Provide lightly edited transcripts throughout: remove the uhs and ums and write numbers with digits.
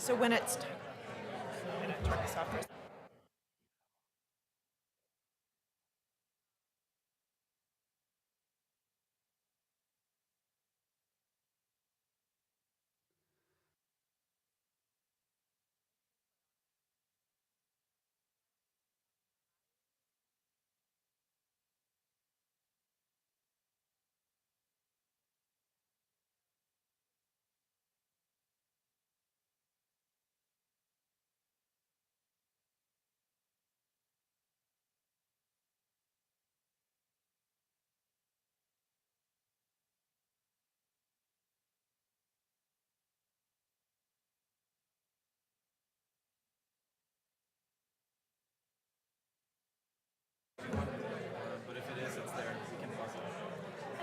So when it's, I'm going to turn this off for a second.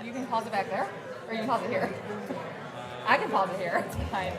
You can pause it back there, or you can pause it here. I can pause it here. It's fine.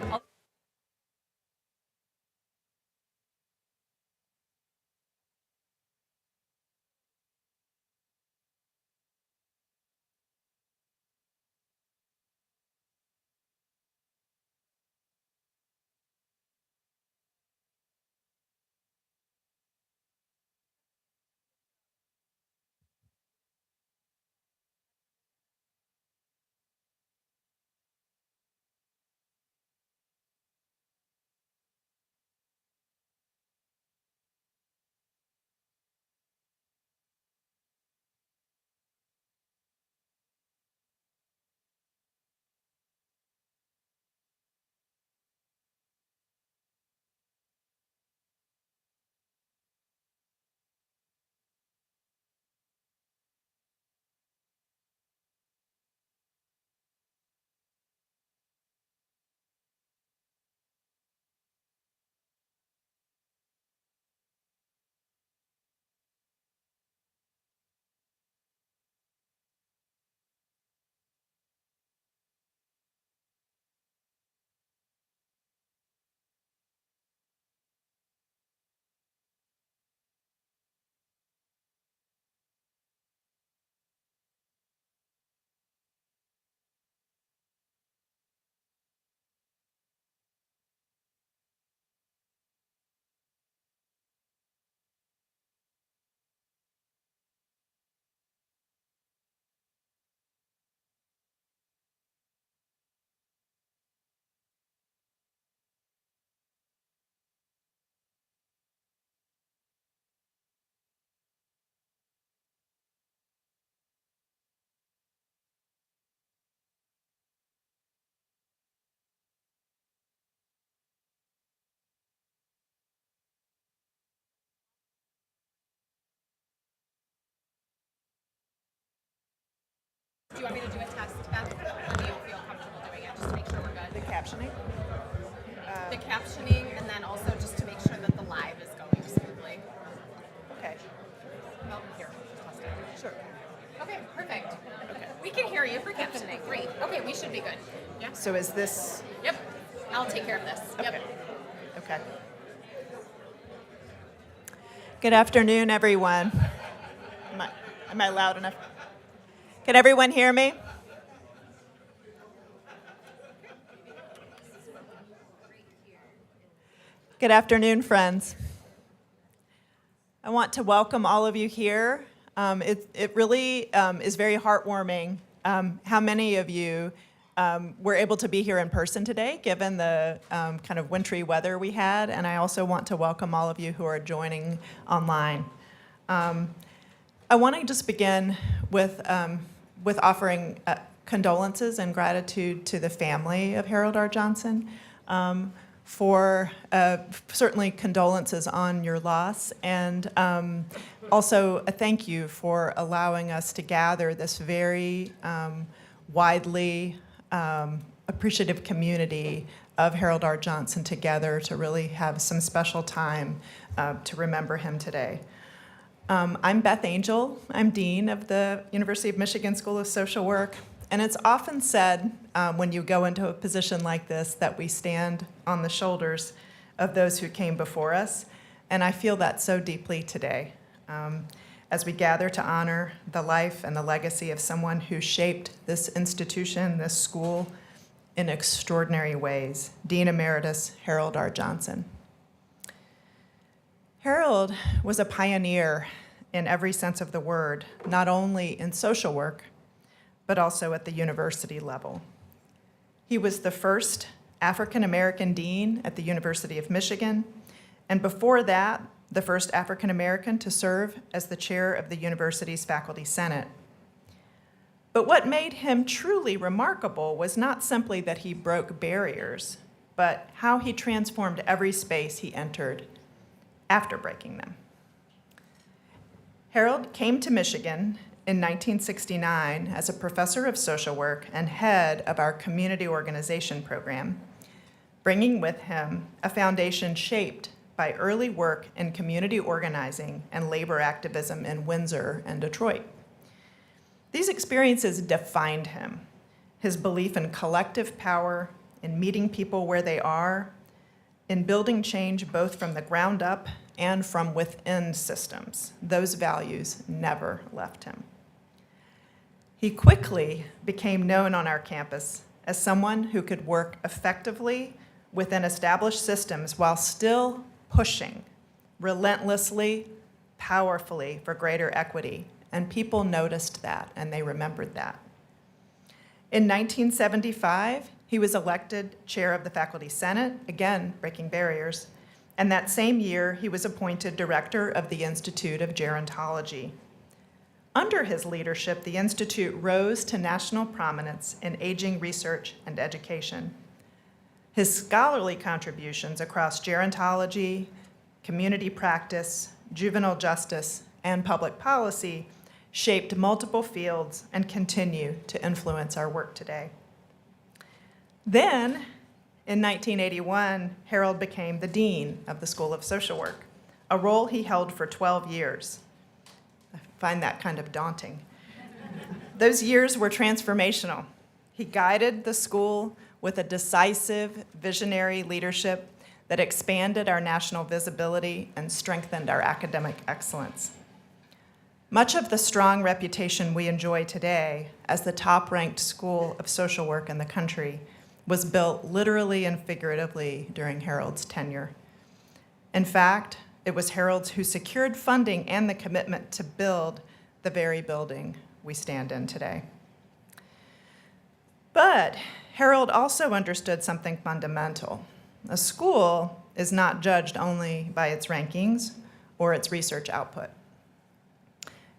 Do you want me to do a test, Beth? Or do you feel comfortable doing it just to make sure we're The good? captioning? The captioning, and then also just to make sure that the live is going smoothly. Okay, Oh, here, test it. sure. Okay, perfect. Okay. We can hear you for captioning. Great. Okay, we should be good. Yeah. So is this, Yep. I'll take care of this. okay, Yep. okay. Good afternoon, everyone. Am I loud enough? Can everyone hear me? Good afternoon, friends. I want to welcome all of you here. It really is very heartwarming how many of you were able to be here in person today, given the kind of wintry weather we had. And I also want to welcome all of you who are joining online. I want to just begin with offering condolences and gratitude to the family of Harold R. Johnson for certainly condolences on your loss, and also a thank you for allowing us to gather this very widely appreciative community of Harold R. Johnson together to really have some special time to remember him today. I'm Beth Angel. I'm Dean of the University of Michigan School of Social Work. And it's often said when you go into a position like this that we stand on the shoulders of those who came before us. And I feel that so deeply today as we gather to honor the life and the legacy of someone who shaped this institution, this school, in extraordinary ways, Dean Emeritus Harold R. Johnson. Harold was a pioneer in every sense of the word, not only in social work, but also at the university level. He was the first African-American dean at the University of Michigan, and before that, the first African-American to serve as the chair of the university's faculty senate. But what made him truly remarkable was not simply that he broke barriers, but how he transformed every space he entered after breaking them. Harold came to Michigan in 1969 as a professor of social work and head of our community organization program, bringing with him a foundation shaped by early work in community organizing and labor activism in Windsor and Detroit. These experiences defined him, his belief in collective power, in meeting people where they are, in building change both from the ground up and from within systems. Those values never left him. He quickly became known on our campus as someone who could work effectively within established systems while still pushing relentlessly, powerfully for greater equity. And people noticed that and they remembered that. In 1975, he was elected chair of the Faculty Senate, again, breaking barriers. And that same year, he was appointed director of the Institute of Gerontology. Under his leadership, the Institute rose to national prominence in aging research and education. His scholarly contributions across gerontology, community practice, juvenile justice, and public policy shaped multiple fields and continue to influence our work today. Then, in 1981, Harold became the dean of the School of Social Work, a role he held for 12 years. I find that kind of daunting. Those years were transformational. He guided the school with a decisive, visionary leadership that expanded our national visibility and strengthened our academic excellence. Much of the strong reputation we enjoy today as the top-ranked school of social work in the country was built literally and figuratively during Harold's tenure. In fact, it was Harold who secured funding and the commitment to build the very building we stand in today. But Harold also understood something fundamental. A school is not judged only by its rankings or its research output.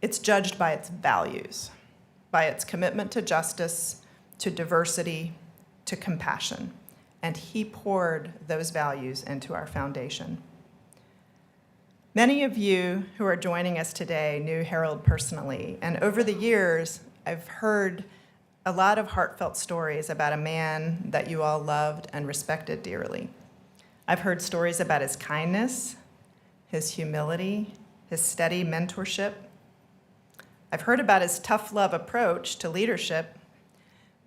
It's judged by its values, by its commitment to justice, to diversity, to compassion. And he poured those values into our foundation. Many of you who are joining us today knew Harold personally, and over the years, I've heard a lot of heartfelt stories about a man that you all loved and respected dearly. I've heard stories about his kindness, his humility, his steady mentorship. I've heard about his tough love approach to leadership,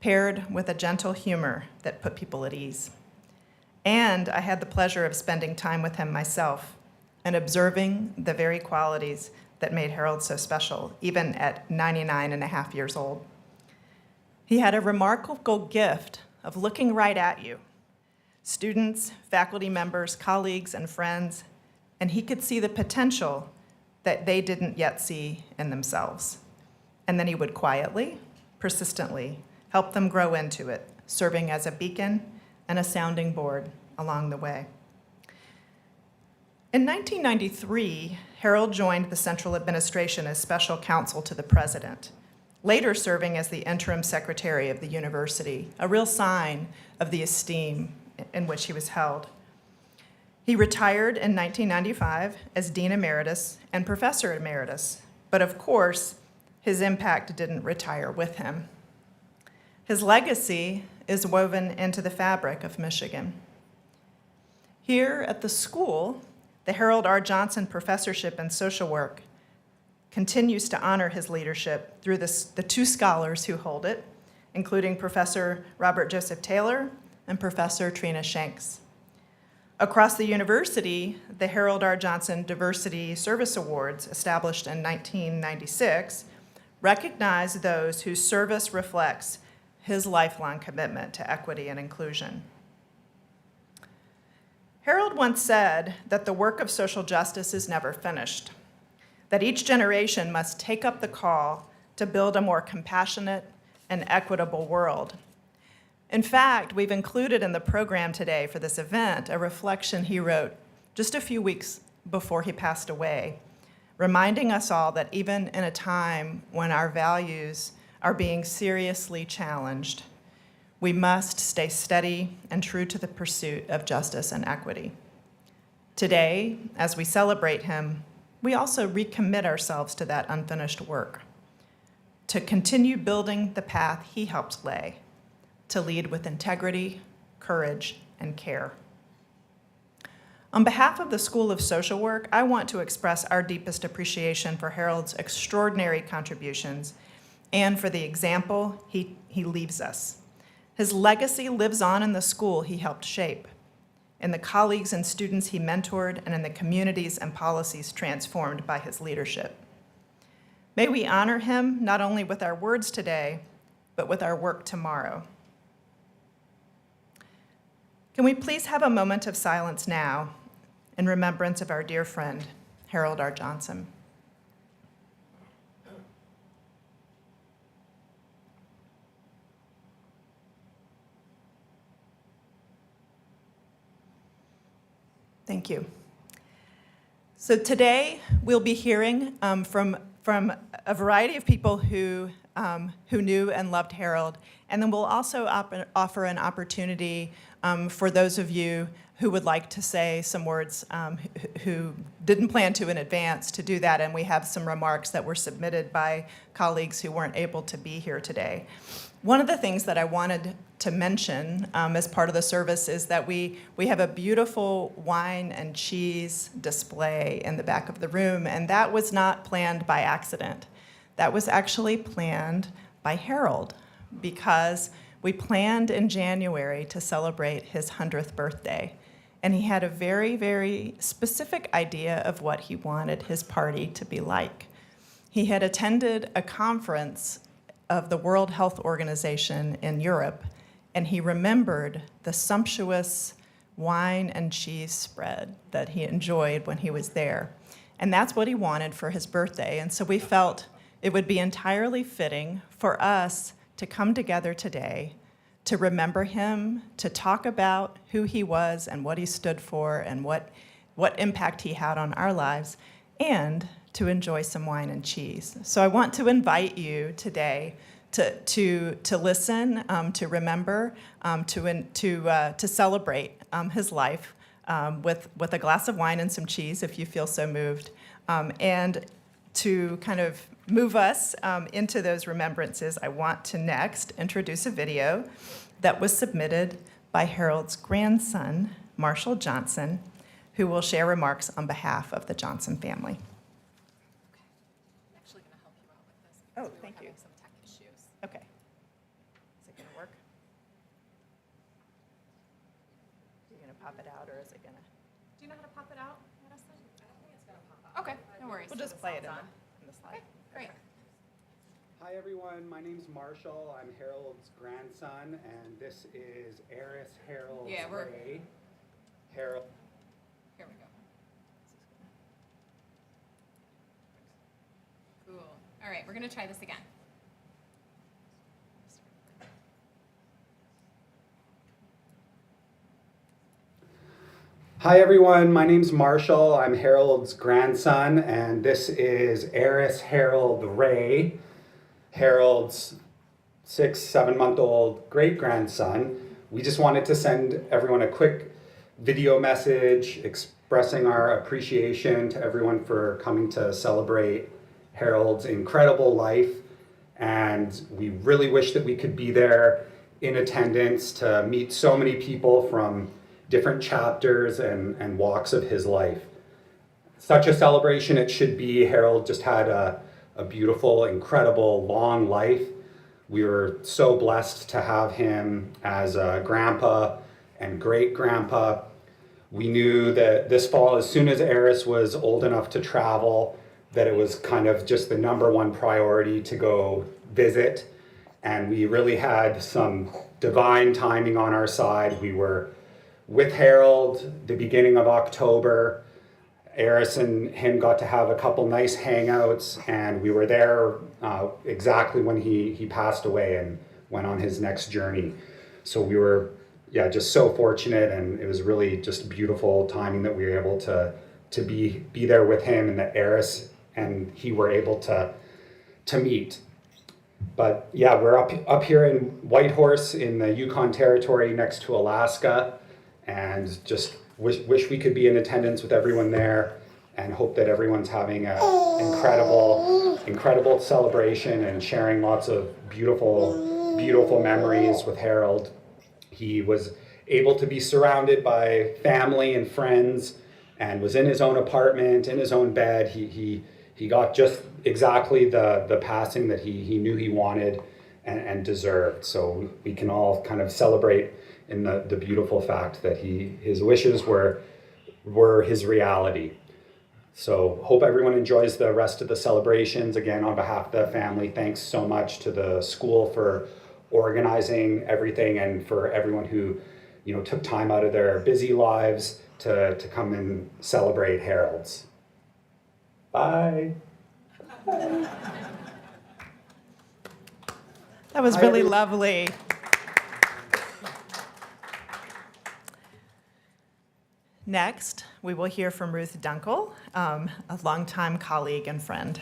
paired with a gentle humor that put people at ease. And I had the pleasure of spending time with him myself and observing the very qualities that made Harold so special, even at 99 and a half years old. He had a remarkable gift of looking right at you, students, faculty members, colleagues, and friends, and he could see the potential that they didn't yet see in themselves. And then he would quietly, persistently, help them grow into it, serving as a beacon and a sounding board along the way. In 1993, Harold joined the Central Administration as special counsel to the president, later serving as the interim secretary of the university, a real sign of the esteem in which he was held. He retired in 1995 as Dean Emeritus and Professor Emeritus, but of course, his impact didn't retire with him. His legacy is woven into the fabric of Michigan. Here at the school, the Harold R. Johnson Professorship in Social Work continues to honor his leadership through the two scholars who hold it, including Professor Robert Joseph Taylor and Professor Trina Shanks. Across the university, the Harold R. Johnson Diversity Service Awards, established in 1996, recognize those whose service reflects his lifelong commitment to equity and inclusion. Harold once said that the work of social justice is never finished, that each generation must take up the call to build a more compassionate and equitable world. In fact, we've included in the program today for this event a reflection he wrote just a few weeks before he passed away, reminding us all that even in a time when our values are being seriously challenged, we must stay steady and true to the pursuit of justice and equity. Today, as we celebrate him, we also recommit ourselves to that unfinished work, to continue building the path he helped lay, to lead with integrity, courage, and care. On behalf of the School of Social Work, I want to express our deepest appreciation for Harold's extraordinary contributions and for the example he leaves us. His legacy lives on in the school he helped shape, in the colleagues and students he mentored, and in the communities and policies transformed by his leadership. May we honor him not only with our words today, but with our work tomorrow. Can we please have a moment of silence now in remembrance of our dear friend, Harold R. Johnson? Thank you. So today we'll be hearing from a variety of people who knew and loved Harold, and then we'll also offer an opportunity for those of you who would like to say some words who didn't plan to in advance to do that, and we have some remarks that were submitted by colleagues who weren't able to be here today. One of the things that I wanted to mention as part of the service is that we have a beautiful wine and cheese display in the back of the room, and that was not planned by accident. That was actually planned by Harold, because we planned in January to celebrate his 100th birthday, and he had a very, very specific idea of what he wanted his party to be like. He had attended a conference of the World Health Organization in Europe, and he remembered the sumptuous wine and cheese spread that he enjoyed when he was there. And that's what he wanted for his birthday. And so we felt it would be entirely fitting for us to come together today to remember him, to talk about who he was and what he stood for and what impact he had on our lives, and to enjoy some wine and cheese. So I want to invite you today to listen, to remember, to celebrate his life with a glass of wine and some cheese, if you feel so moved, and to kind of move us into those remembrances. I want to next introduce a video that was submitted by Harold's grandson, Marshall Johnson, who will share remarks on behalf of the Johnson family. I'm actually going to help you out with this. Oh, because we were thank you. having some tech issues. Okay. Is it going to work? Are you going to pop it out, or is it going to? Do you know how to pop it out, Madison? I don't think it's going to pop out. Okay, no worries. We'll just play it in the slide. Okay, great. Hi everyone, my name's Marshall. I'm Harold's grandson, and this is Eris Harold Yeah, we're- Ray. Harold. Here we go. Cool. All right, we're going to try this again. Hi everyone, my name's Marshall. I'm Harold's grandson, and this is Eris Harold Ray, Harold's 7-month-old great-grandson. We just wanted to send everyone a quick video message expressing our appreciation to everyone for coming to celebrate Harold's incredible life, and we really wish that we could be there in attendance to meet so many people from different chapters and walks of his life. Such a celebration it should be. Harold just had a beautiful, incredible, long life. We were so blessed to have him as a grandpa and great-grandpa. We knew that this fall, as soon as Eris was old enough to travel, that it was kind of just the #1 priority to go visit And we really had some divine timing on our side. We were with Harold the beginning of October. Eris and him got to have a couple nice hangouts, and we were there exactly when he passed away and went on his next journey. So we were, just so fortunate, and it was really just beautiful timing that we were able to be there with him, and that Eris and he were able to meet. But yeah, we're up here in Whitehorse in the Yukon Territory next to Alaska, and just wish we could be in attendance with everyone there, and hope that everyone's having an incredible celebration and sharing lots of beautiful memories with Harold. He was able to be surrounded by family and friends, and was in his own apartment, in his own bed. He got just exactly the passing that he knew he wanted and deserved. So we can all kind of celebrate in the beautiful fact that his wishes were his reality. So hope everyone enjoys the rest of the celebrations. Again, on behalf of the family, thanks so much to the school for organizing everything, and for everyone who took time out of their busy lives to come and celebrate Harold's. Bye. That was Hi, really everyone. lovely. Next, we will hear from Ruth Dunkel, a longtime colleague and friend.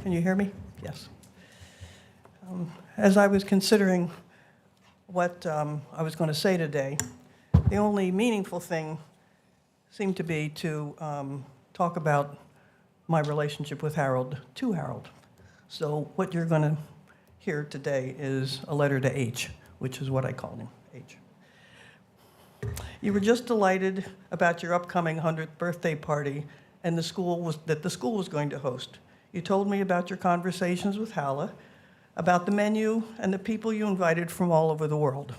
Can you hear me? Yes. As I was considering what I was going to say today, the only meaningful thing seemed to be to talk about my relationship with Harold to Harold. So what you're going to hear today is a letter to H, which is what I call him, H. You were just delighted about your upcoming 100th birthday party and the school was going to host. You told me about your conversations with Hala, about the menu and the people you invited from all over the world,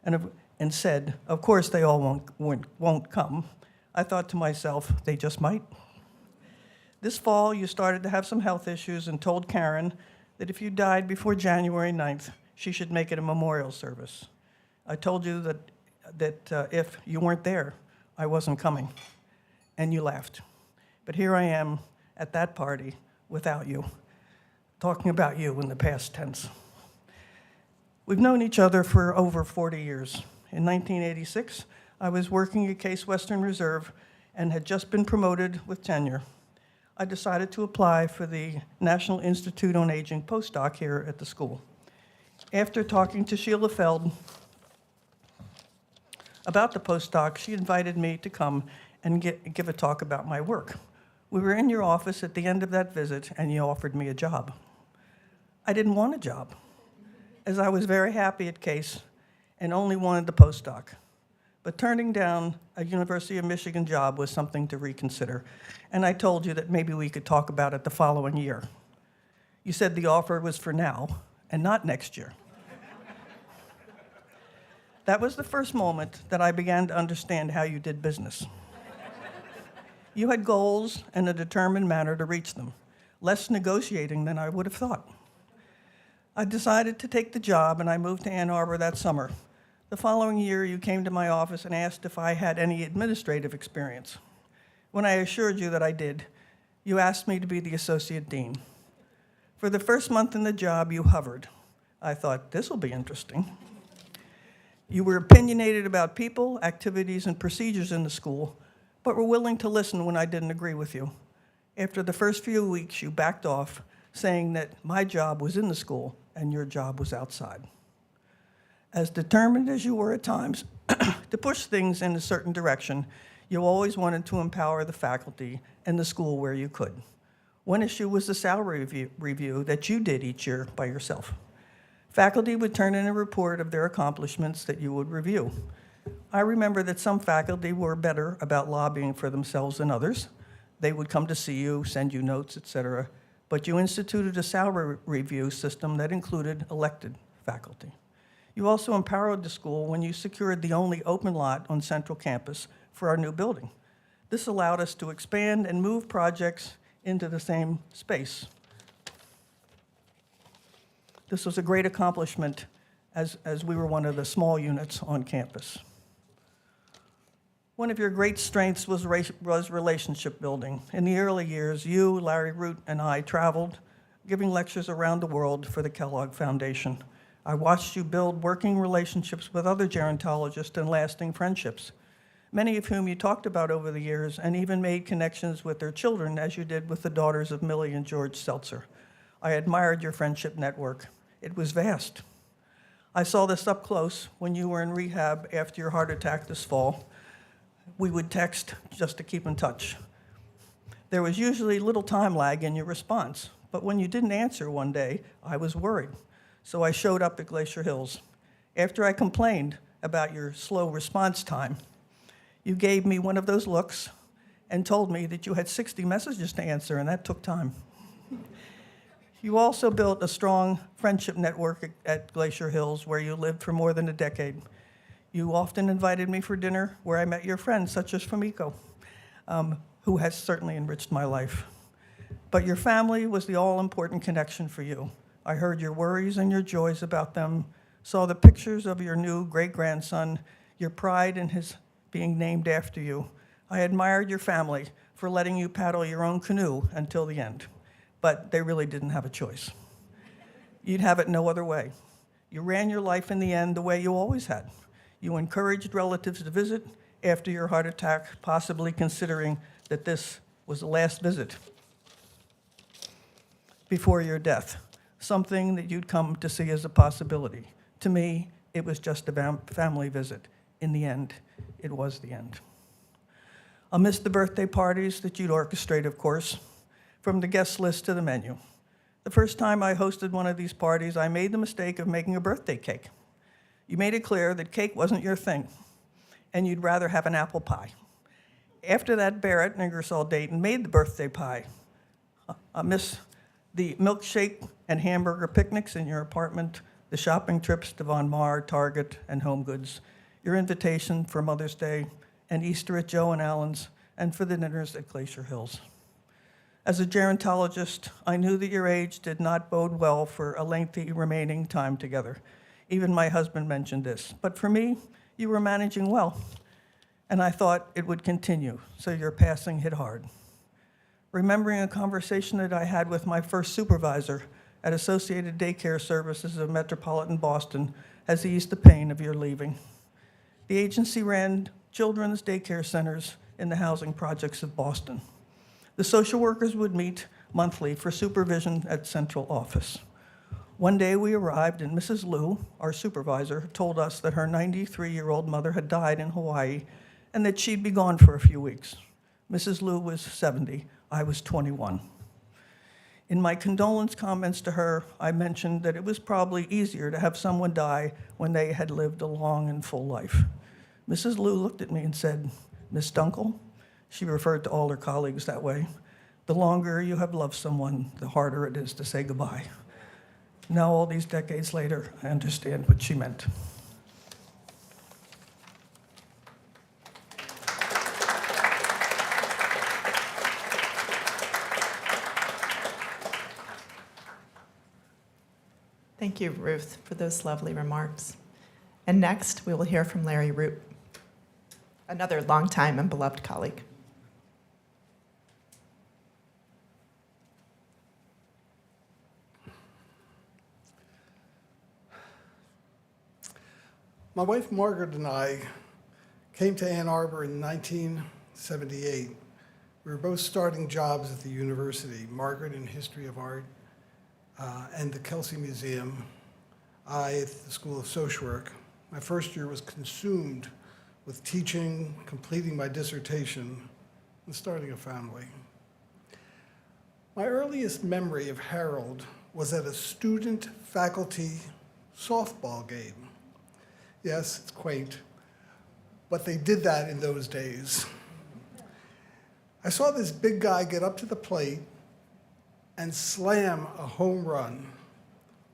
and said, of course they all won't come. I thought to myself, they just might. This fall, you started to have some health issues and told Karen that if you died before January 9th, she should make it a memorial service. I told you that if you weren't there, I wasn't coming, and you laughed. But here I am at that party without you, talking about you in the past tense. We've known each other for over 40 years. In 1986, I was working at Case Western Reserve and had just been promoted with tenure. I decided to apply for the National Institute on Aging postdoc here at the school. After talking to Sheila Feld about the postdoc, she invited me to come and give a talk about my work. We were in your office at the end of that visit, and you offered me a job. I didn't want a job, as I was very happy at Case and only wanted the postdoc. But turning down a University of Michigan job was something to reconsider, and I told you that maybe we could talk about it the following year. You said the offer was for now and not next year. That was the first moment that I began to understand how you did business. You had goals and a determined manner to reach them, less negotiating than I would have thought. I decided to take the job, and I moved to Ann Arbor that summer. The following year, you came to my office and asked if I had any administrative experience. When I assured you that I did, you asked me to be the associate dean. For the first month in the job, you hovered. I thought, this will be interesting. You were opinionated about people, activities, and procedures in the school, but were willing to listen when I didn't agree with you. After the first few weeks, you backed off, saying that my job was in the school and your job was outside. As determined as you were at times to push things in a certain direction, you always wanted to empower the faculty and the school where you could. One issue was the salary review that you did each year by yourself. Faculty would turn in a report of their accomplishments that you would review. I remember that some faculty were better about lobbying for themselves than others. They would come to see you, send you notes, etc. But you instituted a salary review system that included elected faculty. You also empowered the school when you secured the only open lot on Central Campus for our new building. This allowed us to expand and move projects into the same space. This was a great accomplishment as we were one of the small units on campus. One of your great strengths was relationship building. In the early years, you, Larry Root, and I traveled, giving lectures around the world for the Kellogg Foundation. I watched you build working relationships with other gerontologists and lasting friendships, many of whom you talked about over the years and even made connections with their children, as you did with the daughters of Millie and George Seltzer. I admired your friendship network. It was vast. I saw this up close when you were in rehab after your heart attack this fall. We would text just to keep in touch. There was usually little time lag in your response, but when you didn't answer one day, I was worried. So I showed up at Glacier Hills. After I complained about your slow response time, you gave me one of those looks and told me that you had 60 messages to answer, and that took time. You also built a strong friendship network at Glacier Hills, where you lived for more than a decade. You often invited me for dinner, where I met your friends, such as Fumiko, who has certainly enriched my life. But your family was the all-important connection for you. I heard your worries and your joys about them, saw the pictures of your new great-grandson, your pride in his being named after you. I admired your family for letting you paddle your own canoe until the end, but they really didn't have a choice. You'd have it no other way. You ran your life in the end the way you always had. You encouraged relatives to visit after your heart attack, possibly considering that this was the last visit before your death, something that you'd come to see as a possibility. To me, it was just a family visit. In the end, it was the end. I'll miss the birthday parties that you'd orchestrate, of course, from the guest list to the menu. The first time I hosted one of these parties, I made the mistake of making a birthday cake. You made it clear that cake wasn't your thing, and you'd rather have an apple pie. After that, Barrett and Ingersoll Dayton made the birthday pie. I miss the milkshake and hamburger picnics in your apartment, the shopping trips to Von Maur, Target, and Home Goods, your invitation for Mother's Day and Easter at Joe and Allen's, and for the dinners at Glacier Hills. As a gerontologist, I knew that your age did not bode well for a lengthy remaining time together. Even my husband mentioned this. But for me, you were managing well, and I thought it would continue, so your passing hit hard. Remembering a conversation that I had with my first supervisor at Associated Daycare Services of Metropolitan Boston has eased the pain of your leaving. The agency ran children's daycare centers in the housing projects of Boston. The social workers would meet monthly for supervision at central office. One day we arrived and Mrs. Liu, our supervisor, told us that her 93-year-old mother had died in Hawaii and that she'd be gone for a few weeks. Mrs. Liu was 70, I was 21. In my condolence comments to her, I mentioned that it was probably easier to have someone die when they had lived a long and full life. Mrs. Liu looked at me and said, "Miss Dunkel," she referred to all her colleagues that way, "the longer you have loved someone, the harder it is to say goodbye." Now, all these decades later, I understand what she meant. Thank you, Ruth, for those lovely remarks. And next, we will hear from Larry Root, another longtime and beloved colleague. My wife Margaret and I came to Ann Arbor in 1978. We were both starting jobs at the university, Margaret in History of Art and the Kelsey Museum, I at the School of Social Work. My first year was consumed with teaching, completing my dissertation, and starting a family. My earliest memory of Harold was at a student-faculty softball game. Yes, it's quaint, but they did that in those days. I saw this big guy get up to the plate and slam a home run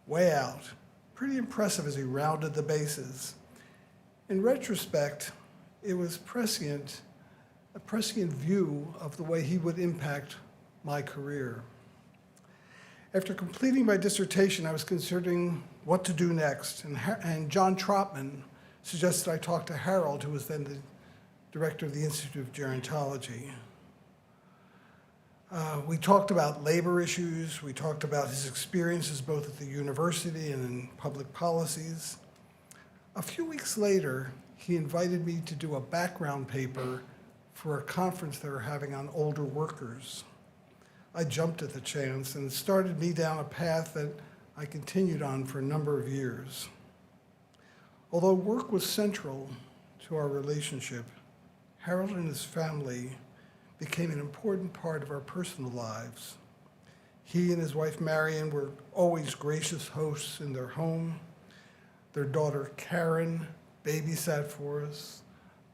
way out, pretty impressive as he rounded the bases. In retrospect, it was a prescient view of the way he would impact my career. After completing my dissertation, I was considering what to do next, and John Trotman suggested I talk to Harold, who was then the director of the Institute of Gerontology. We talked about labor issues, we talked about his experiences both at the university and in public policies. A few weeks later, he invited me to do a background paper for a conference they were having on older workers. I jumped at the chance, and it started me down a path that I continued on for a number of years. Although work was central to our relationship, Harold and his family became an important part of our personal lives. He and his wife Marion were always gracious hosts in their home. Their daughter Karen babysat for us.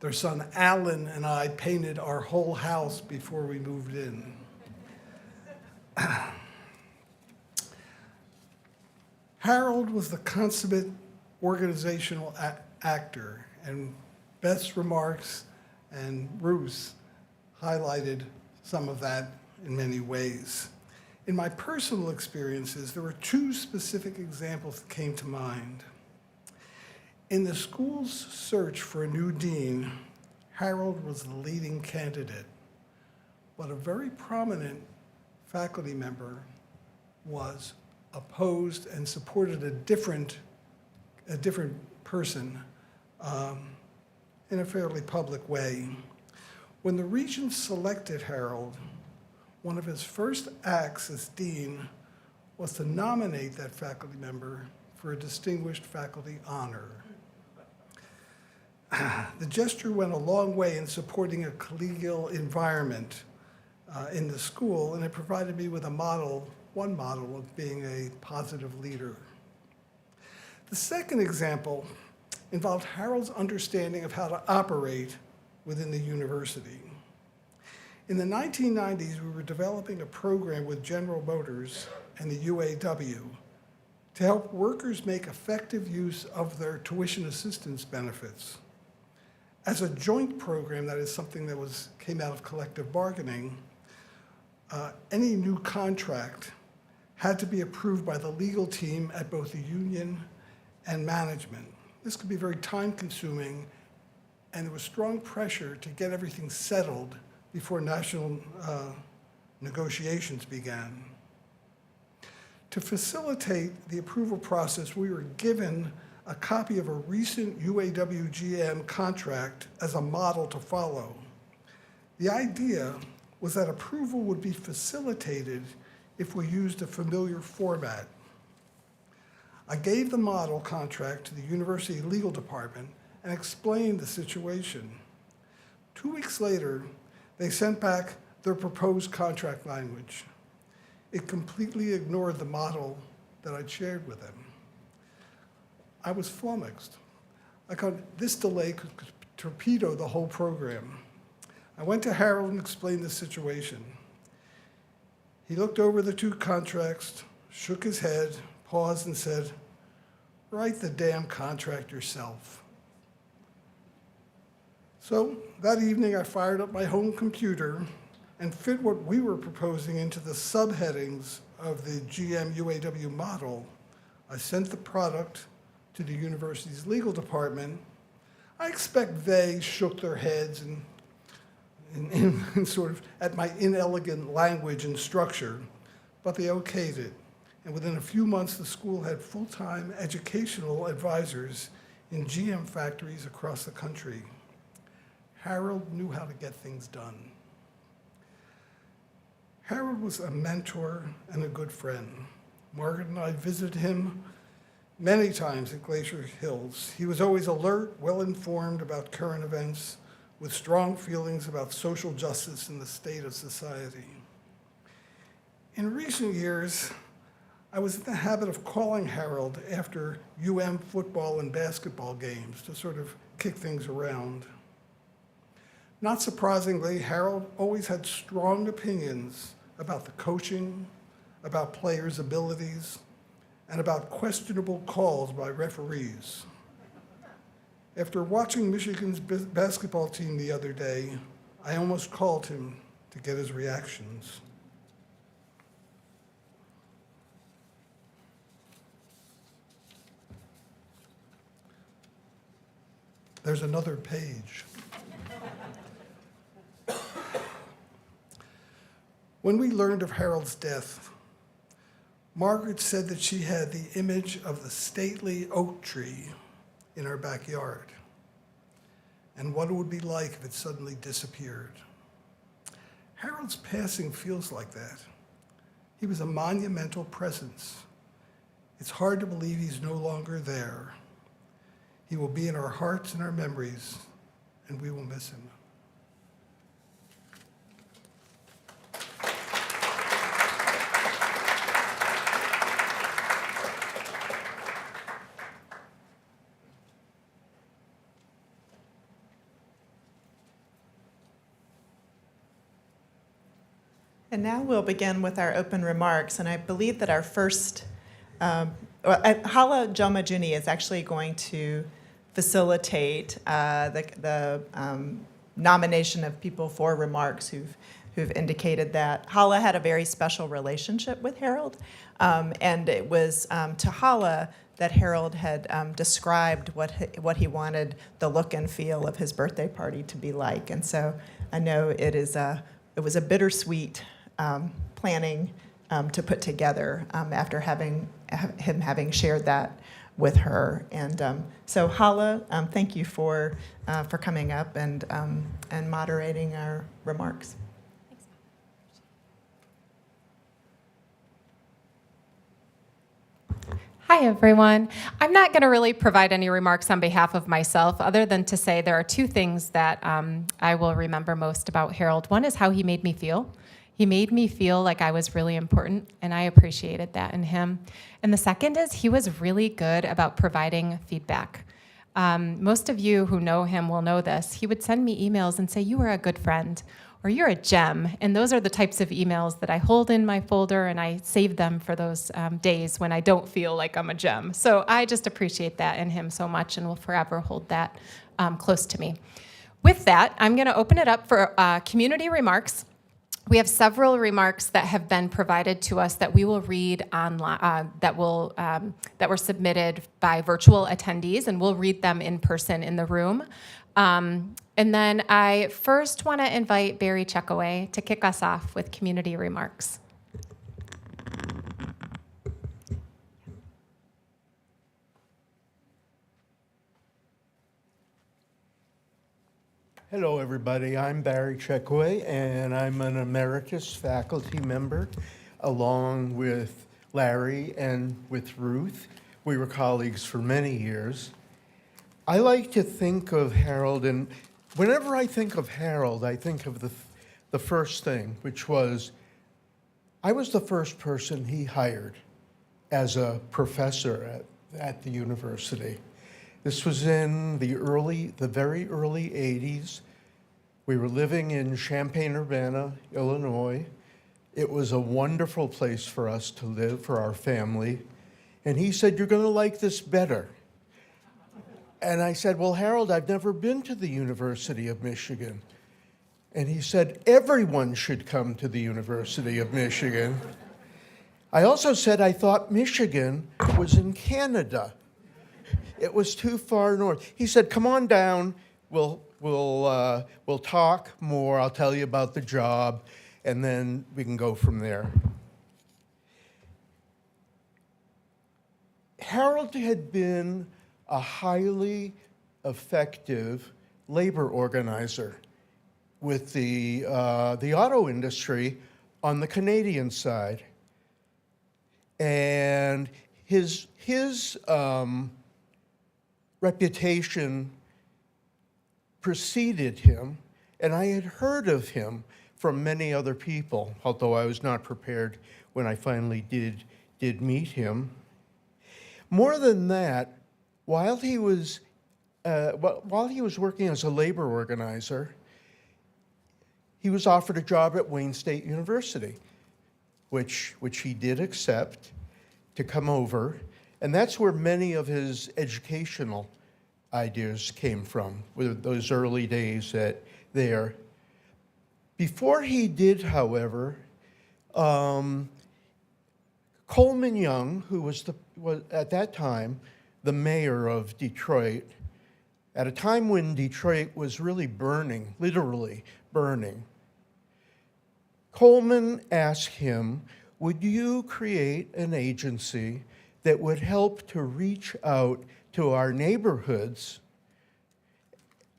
Their son Alan and I painted our whole house before we moved in. Harold was the consummate organizational actor, and Beth's remarks and Ruth's highlighted some of that in many ways. In my personal experiences, there were two specific examples that came to mind. In the school's search for a new dean, Harold was the leading candidate, but a very prominent faculty member was opposed and supported a different person in a fairly public way. When the Regents selected Harold, one of his first acts as dean was to nominate that faculty member for a distinguished faculty honor. The gesture went a long way in supporting a collegial environment in the school, and it provided me with one model of being a positive leader. The second example involved Harold's understanding of how to operate within the university. In the 1990s, we were developing a program with General Motors and the UAW to help workers make effective use of their tuition assistance benefits. As a joint program, that is something that came out of collective bargaining, any new contract had to be approved by the legal team at both the union and management. This could be very time-consuming, and there was strong pressure to get everything settled before national negotiations began. To facilitate the approval process, we were given a copy of a recent UAW-GM contract as a model to follow. The idea was that approval would be facilitated if we used a familiar format. I gave the model contract to the university legal department and explained the situation. 2 weeks later, they sent back their proposed contract language. It completely ignored the model that I'd shared with them. I was flummoxed. I thought this delay could torpedo the whole program. I went to Harold and explained the situation. He looked over the two contracts, shook his head, paused, and said, "Write the damn contract yourself." So that evening, I fired up my home computer and fit what we were proposing into the subheadings of the GM-UAW model. I sent the product to the university's legal department. I expect they shook their heads and sort of at my inelegant language and structure, but they okayed it. And within a few months, the school had full-time educational advisors in GM factories across the country. Harold knew how to get things done. Harold was a mentor and a good friend. Margaret and I visited him many times at Glacier Hills. He was always alert, well-informed about current events, with strong feelings about social justice and the state of society. In recent years, I was in the habit of calling Harold after UM football and basketball games to sort of kick things around. Not surprisingly, Harold always had strong opinions about the coaching, about players' abilities, and about questionable calls by referees. After watching Michigan's basketball team the other day, I almost called him to get his reactions. There's another page. When we learned of Harold's death, Margaret said that she had the image of the stately oak tree in our backyard and what it would be like if it suddenly disappeared. Harold's passing feels like that. He was a monumental presence. It's hard to believe he's no longer there. He will be in our hearts and our memories, and we will miss him. And now we'll begin with our open remarks, and I believe that our first, Hala Jomajuni is actually going to facilitate the nomination of people for remarks who've indicated that. Hala had a very special relationship with Harold, and it was to Hala that Harold had described what he wanted the look and feel of his birthday party to be like. And so I know it was a bittersweet planning to put together after him having shared that with her. And so Hala, thank you for coming up and moderating our remarks. Hi, everyone. I'm not going to really provide any remarks on behalf of myself, other than to say there are two things that I will remember most about Harold. One is how he made me feel. He made me feel like I was really important, and I appreciated that in him. And the second is he was really good about providing feedback. Most of you who know him will know this. He would send me emails and say, "You are a good friend," or "You're a gem." And those are the types of emails that I hold in my folder, and I save them for those days when I don't feel like I'm a gem. So I just appreciate that in him so much, and will forever hold that close to me. With that, I'm going to open it up for community remarks. We have several remarks that have been provided to us that we will read online, that were submitted by virtual attendees, and we'll read them in person in the room. And then I first want to invite Barry Checkaway to kick us off with community remarks. Hello, everybody. I'm Barry Checkaway, and I'm an emeritus faculty member along with Larry and with Ruth. We were colleagues for many years. I like to think of Harold, and whenever I think of Harold, I think of the first thing, which was I was the first person he hired as a professor at the university. This was in the very early 80s. We were living in Champaign-Urbana, Illinois. It was a wonderful place for us to live, for our family. And he said, "You're going to like this better." And I said, "Well, Harold, I've never been to the University of Michigan." And he said, "Everyone should come to the University of Michigan." I also said I thought Michigan was in Canada. It was too far north. He said, "Come on down. We'll talk more. I'll tell you about the job, and then we can go from there." Harold had been a highly effective labor organizer with the auto industry on the Canadian side, and his reputation preceded him, and I had heard of him from many other people, although I was not prepared when I finally did meet him. More than that, while he was working as a labor organizer, he was offered a job at Wayne State University, which he did accept. to come over, and that's where many of his educational ideas came from, with those early days there. Before he did, however, Coleman Young, who was at that time the mayor of Detroit, at a time when Detroit was really burning, literally burning, Coleman asked him, would you create an agency that would help to reach out to our neighborhoods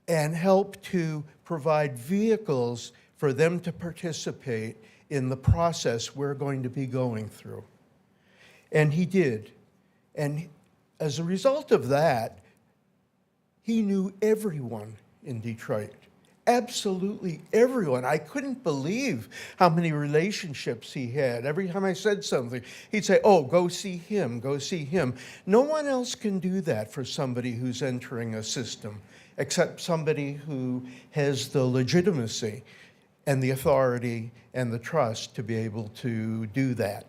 and help to provide vehicles for them to participate in the process we're going to be going through? And he did. And as a result of that, he knew everyone in Detroit. Absolutely everyone. I couldn't believe how many relationships he had. Every time I said something, he'd say, oh, go see him, go see him. No one else can do that for somebody who's entering a system, except somebody who has the legitimacy and the authority and the trust to be able to do that.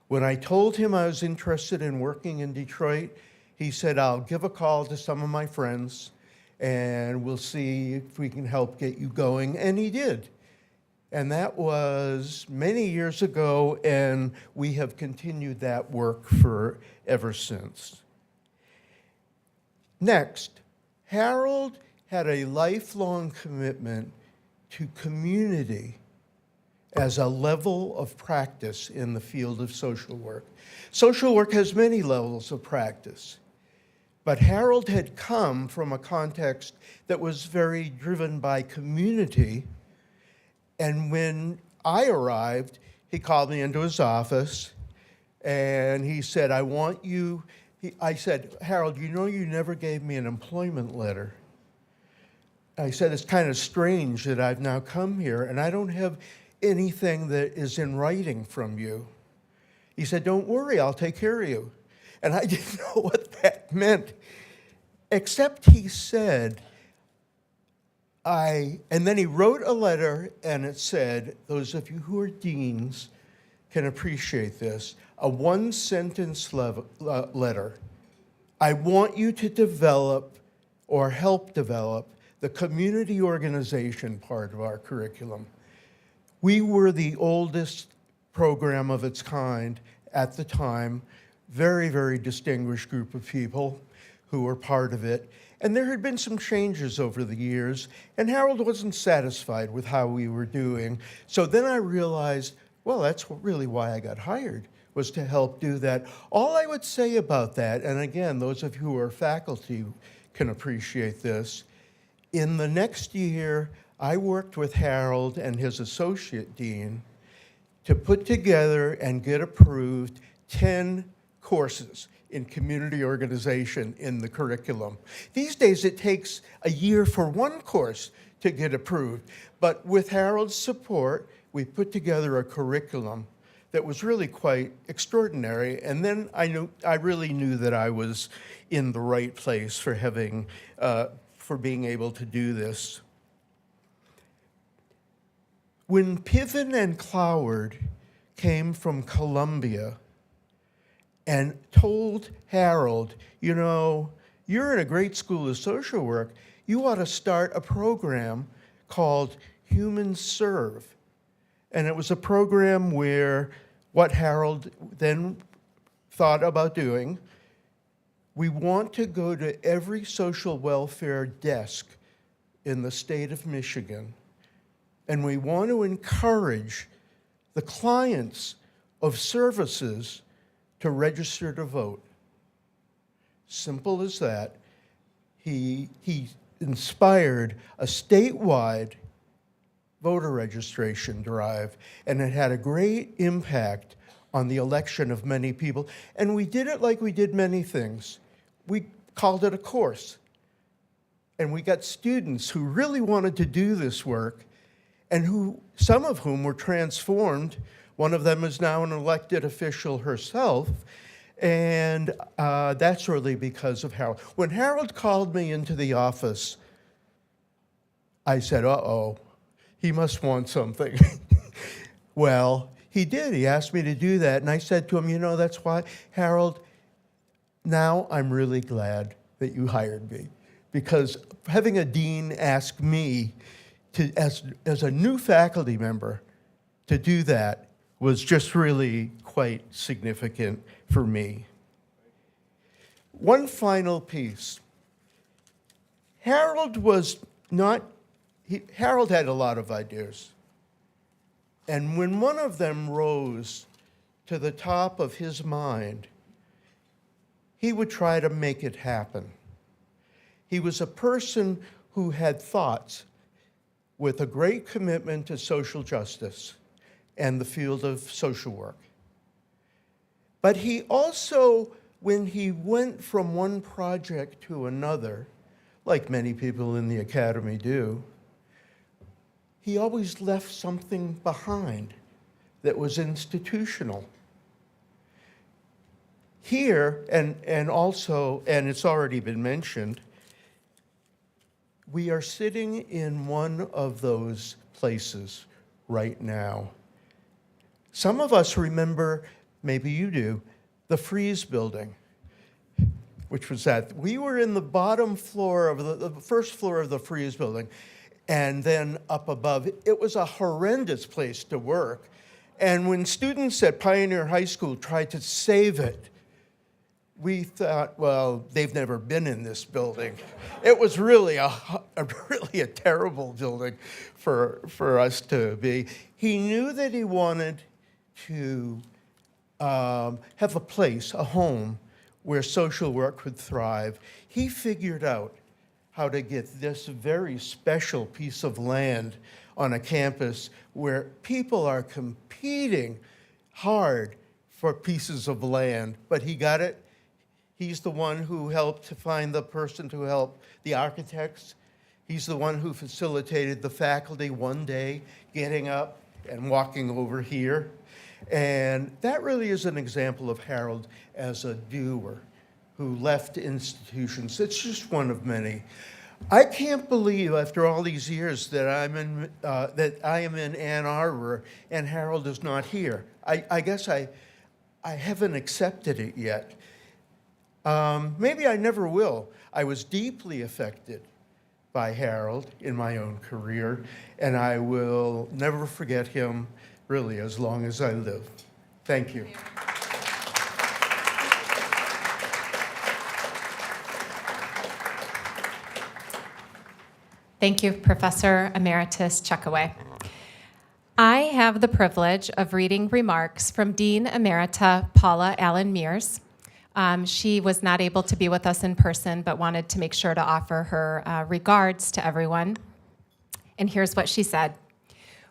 When I told him I was interested in working in Detroit, he said, I'll give a call to some of my friends and we'll see if we can help get you going. And he did. And that was many years ago, and we have continued that work for ever since. Next, Harold had a lifelong commitment to community as a level of practice in the field of social work. Social work has many levels of practice. But Harold had come from a context that was very driven by community. And when I arrived, he called me into his office and he said, I want you, I said, Harold, you know you never gave me an employment letter. I said, it's kind of strange that I've now come here and I don't have anything that is in writing from you. He said, don't worry, I'll take care of you. And I didn't know what that meant, except he said, and then he wrote a letter and it said, those of you who are deans can appreciate this, a one-sentence letter. I want you to develop or help develop the community organization part of our curriculum. We were the oldest program of its kind at the time. Very, very distinguished group of people who were part of it. And there had been some changes over the years, and Harold wasn't satisfied with how we were doing. So then I realized, well, that's really why I got hired, was to help do that. All I would say about that, and again, those of you who are faculty can appreciate this, in the next year, I worked with Harold and his associate dean to put together and get approved 10 courses in community organization in the curriculum. These days it takes a year for one course to get approved, but with Harold's support, we put together a curriculum that was really quite extraordinary, and then I really knew that I was in the right place for being able to do this. When Piven and Cloward came from Columbia and told Harold, you know, you're in a great school of social work, you ought to start a program called Human Serve. And it was a program where what Harold then thought about doing, we want to go to every social welfare desk in the state of Michigan, and we want to encourage the clients of services to register to vote. Simple as that. He inspired a statewide voter registration drive, and it had a great impact on the election of many people. And we did it like we did many things. We called it a course. And we got students who really wanted to do this work, and some of whom were transformed. One of them is now an elected official herself, and that's really because of Harold. When Harold called me into the office, I said, uh-oh, he must want something. Well, he did. He asked me to do that. And I said to him, you know, that's why, Harold, now I'm really glad that you hired me. Because having a dean ask me to, as a new faculty member, to do that was just really quite significant for me. One final piece. Harold had a lot of ideas. And when one of them rose to the top of his mind, he would try to make it happen. He was a person who had thoughts with a great commitment to social justice and the field of social work. But he also, when he went from one project to another, like many people in the academy do, he always left something behind that was institutional. Here, and also, and it's already been mentioned, we are sitting in one of those places right now. Some of us remember, maybe you do, the Frieze building, which was that. We were in the bottom floor of the first floor of the Frieze building, and then up above. It was a horrendous place to work. And when students at Pioneer High School tried to save it, we thought, well, they've never been in this building. It was really a terrible building for us to be. He knew that he wanted to have a place, a home, where social work could thrive. He figured out how to get this very special piece of land on a campus where people are competing hard for pieces of land, but he got it. He's the one who helped to find the person to help the architects. He's the one who facilitated the faculty one day getting up and walking over here. And that really is an example of Harold as a doer who left institutions. It's just one of many. I can't believe after all these years that I am in Ann Arbor and Harold is not here. I guess I haven't accepted it yet. Maybe I never will. I was deeply affected by Harold in my own career, and I will never forget him really as long as I live. Thank you. Thank you, Professor Emeritus Chekaway. I have the privilege of reading remarks from Dean Emerita Paula Allen Mears. She was not able to be with us in person, but wanted to make sure to offer her regards to everyone. And here's what she said.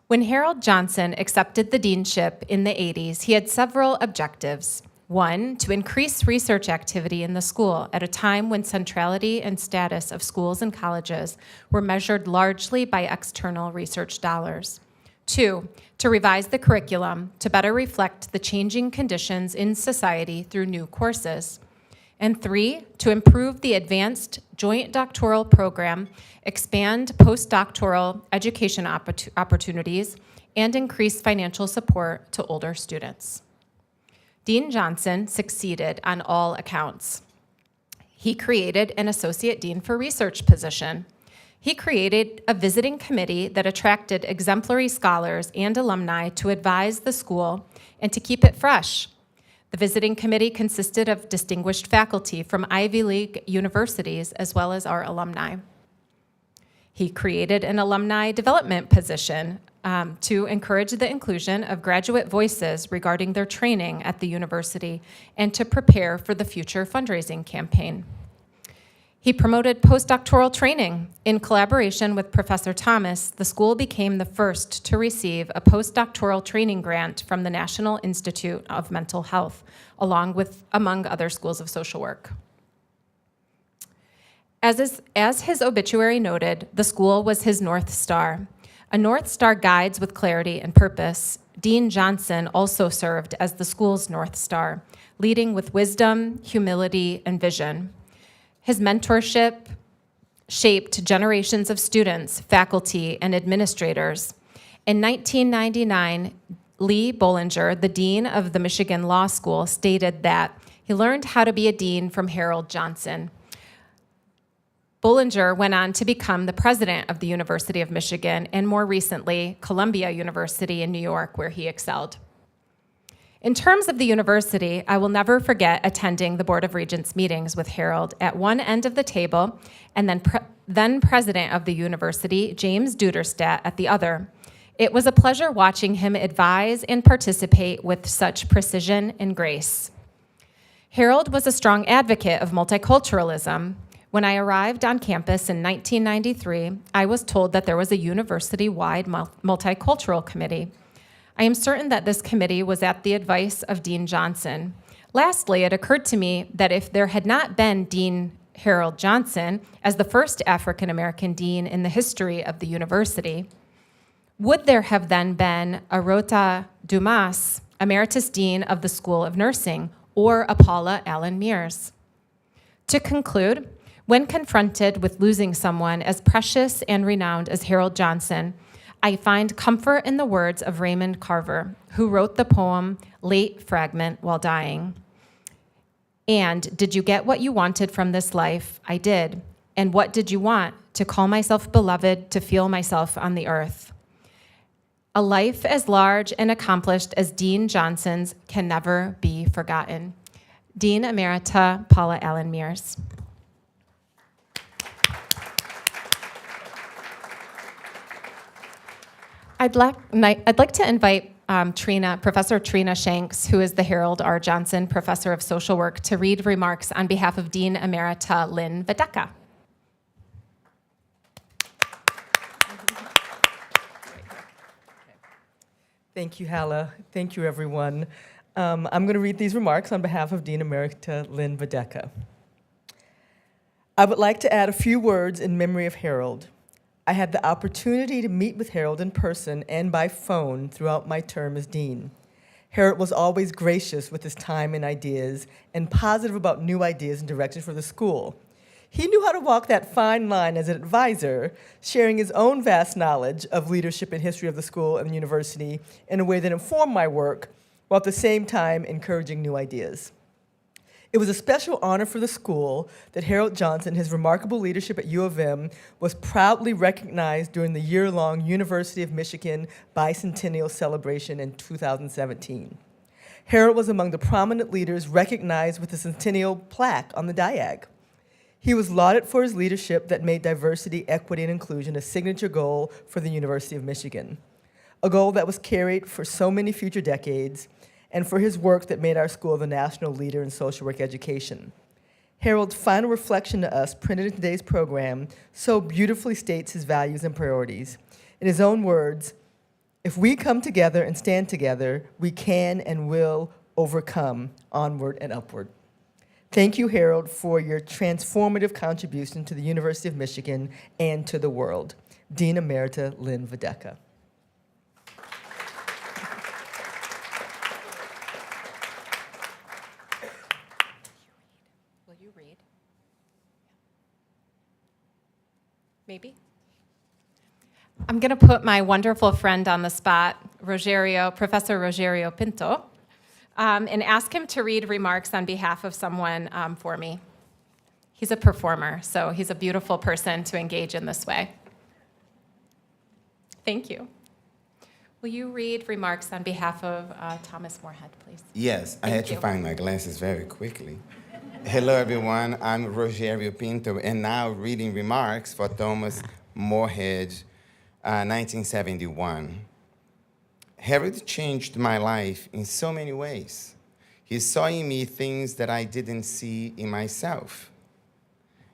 When Harold Johnson accepted the deanship in the 80s, he had several objectives. One, to increase research activity in the school at a time when centrality and status of schools and colleges were measured largely by external research dollars. Two, to revise the curriculum to better reflect the changing conditions in society through new courses. And three, to improve the advanced joint doctoral program, expand postdoctoral education opportunities, and increase financial support to older students. Dean Johnson succeeded on all accounts. He created an associate dean for research position. He created a visiting committee that attracted exemplary scholars and alumni to advise the school and to keep it fresh. The visiting committee consisted of distinguished faculty from Ivy League universities as well as our alumni. He created an alumni development position to encourage the inclusion of graduate voices regarding their training at the university and to prepare for the future fundraising campaign. He promoted postdoctoral training. In collaboration with Professor Thomas, the school became the first to receive a postdoctoral training grant from the National Institute of Mental Health, among other schools of social work. As his obituary noted, the school was his North Star. A North Star guides with clarity and purpose. Dean Johnson also served as the school's North Star, leading with wisdom, humility, and vision. His mentorship shaped generations of students, faculty, and administrators. In 1999, Lee Bollinger, the dean of the Michigan Law School, stated that he learned how to be a dean from Harold Johnson. Bollinger went on to become the president of the University of Michigan and more recently, Columbia University in New York, where he excelled. In terms of the university, I will never forget attending the Board of Regents meetings with Harold at one end of the table and then president of the university, James Duderstadt, at the other. It was a pleasure watching him advise and participate with such precision and grace. Harold was a strong advocate of multiculturalism. When I arrived on campus in 1993, I was told that there was a university-wide multicultural committee. I am certain that this committee was at the advice of Dean Johnson. Lastly, it occurred to me that if there had not been Dean Harold Johnson as the first African-American dean in the history of the university, would there have then been Arota Dumas, Emeritus Dean of the School of Nursing, or a Paula Allen Mears? To conclude, when confronted with losing someone as precious and renowned as Harold Johnson, I find comfort in the words of Raymond Carver, who wrote the poem Late Fragment while dying. And did you get what you wanted from this life? I did. And what did you want? To call myself beloved, to feel myself on the earth. A life as large and accomplished as Dean Johnson's can never be forgotten. Dean Emerita Paula Allen Mears. I'd like to invite Professor Trina Shanks, who is the Harold R. Johnson Professor of Social Work, to read remarks on behalf of Dean Emerita Lynn Videcka. Thank you, Hala. Thank you, everyone. I'm going to read these remarks on behalf of Dean Emerita Lynn Videcka. I would like to add a few words in memory of Harold. I had the opportunity to meet with Harold in person and by phone throughout my term as dean. Harold was always gracious with his time and ideas and positive about new ideas and directions for the school. He knew how to walk that fine line as an advisor, sharing his own vast knowledge of leadership and history of the school and the university in a way that informed my work, while at the same time encouraging new ideas. It was a special honor for the school that Harold Johnson, his remarkable leadership at U of M, was proudly recognized during the year-long University of Michigan Bicentennial Celebration in 2017. Harold was among the prominent leaders recognized with the centennial plaque on the diag. He was lauded for his leadership that made diversity, equity, and inclusion a signature goal for the University of Michigan, a goal that was carried for so many future decades, and for his work that made our school the national leader in social work education. Harold's final reflection to us, printed in today's program, so beautifully states his values and priorities. In his own words, if we come together and stand together, we can and will overcome, onward and upward. Thank you, Harold, for your transformative contribution to the University of Michigan and to the world. Dean Emerita Lynn Videcka. Will you read? Maybe? I'm going to put my wonderful friend on the spot, Professor Rogerio Pinto, and ask him to read remarks on behalf of someone for me. He's a performer, so he's a beautiful person to engage in this way. Thank you. Will you read remarks on behalf of Thomas Moorhead, please? Yes, I had to find my glasses very quickly. Hello, everyone. I'm Rogerio Pinto, and now reading remarks for Thomas Moorhead, 1971. Harold changed my life in so many ways. He saw in me things that I didn't see in myself.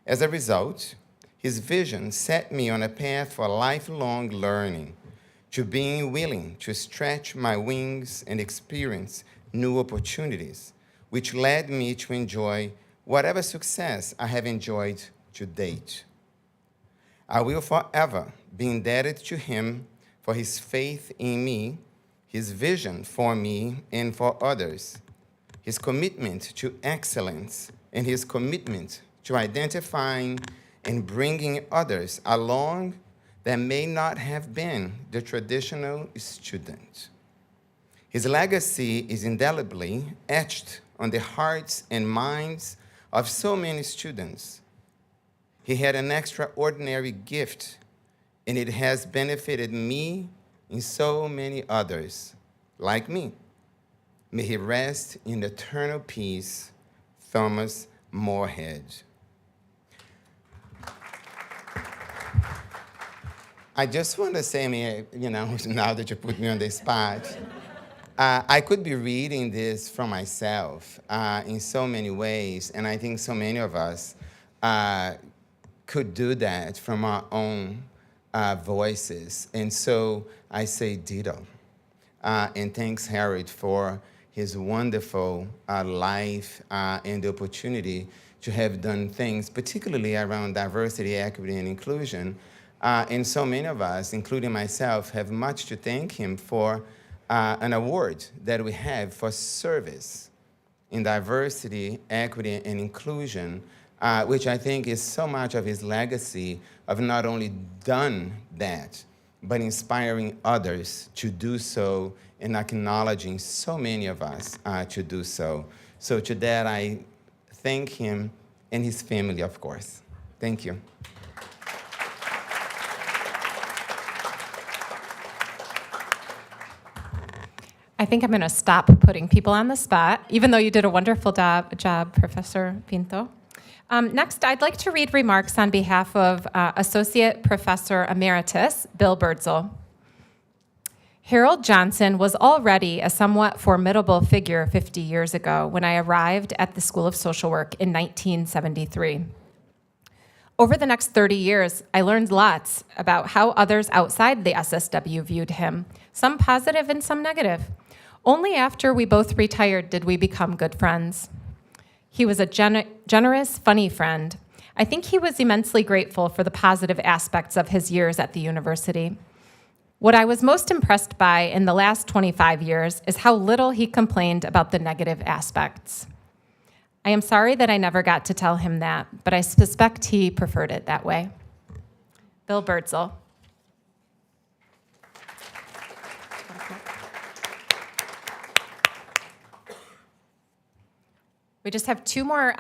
As a result, his vision set me on a path for lifelong learning, to being willing to stretch my wings and experience new opportunities, which led me to enjoy whatever success I have enjoyed to date. I will forever be indebted to him for his faith in me, his vision for me and for others, his commitment to excellence, and his commitment to identifying and bringing others along that may not have been the traditional student. His legacy is indelibly etched on the hearts and minds of so many students. He had an extraordinary gift, and it has benefited me and so many others like me. May he rest in eternal peace, Thomas Moorhead. I just want to say, now that you put me on the spot, I could be reading this from myself in so many ways, and I think so many of us could do that from our own voices. And so I say ditto. And thanks, Harold, for his wonderful life and the opportunity to have done things, particularly around diversity, equity, and inclusion. And so many of us, including myself, have much to thank him for an award that we have for service in diversity, equity, and inclusion, which I think is so much of his legacy of not only done that, but inspiring others to do so and acknowledging so many of us to do so. So to that, I thank him and his family, of course. Thank you. I think I'm going to stop putting people on the spot, even though you did a wonderful job, Professor Pinto. Next, I'd like to read remarks on behalf of Associate Professor Emeritus Bill Birdsall. Harold Johnson was already a somewhat formidable figure 50 years ago when I arrived at the School of Social Work in 1973. Over the next 30 years, I learned lots about how others outside the SSW viewed him, some positive and some negative. Only after we both retired did we become good friends. He was a generous, funny friend. I think he was immensely grateful for the positive aspects of his years at the university. What I was most impressed by in the last 25 years is how little he complained about the negative aspects. I am sorry that I never got to tell him that, but I suspect he preferred it that way. Bill Birdsall. We just have two more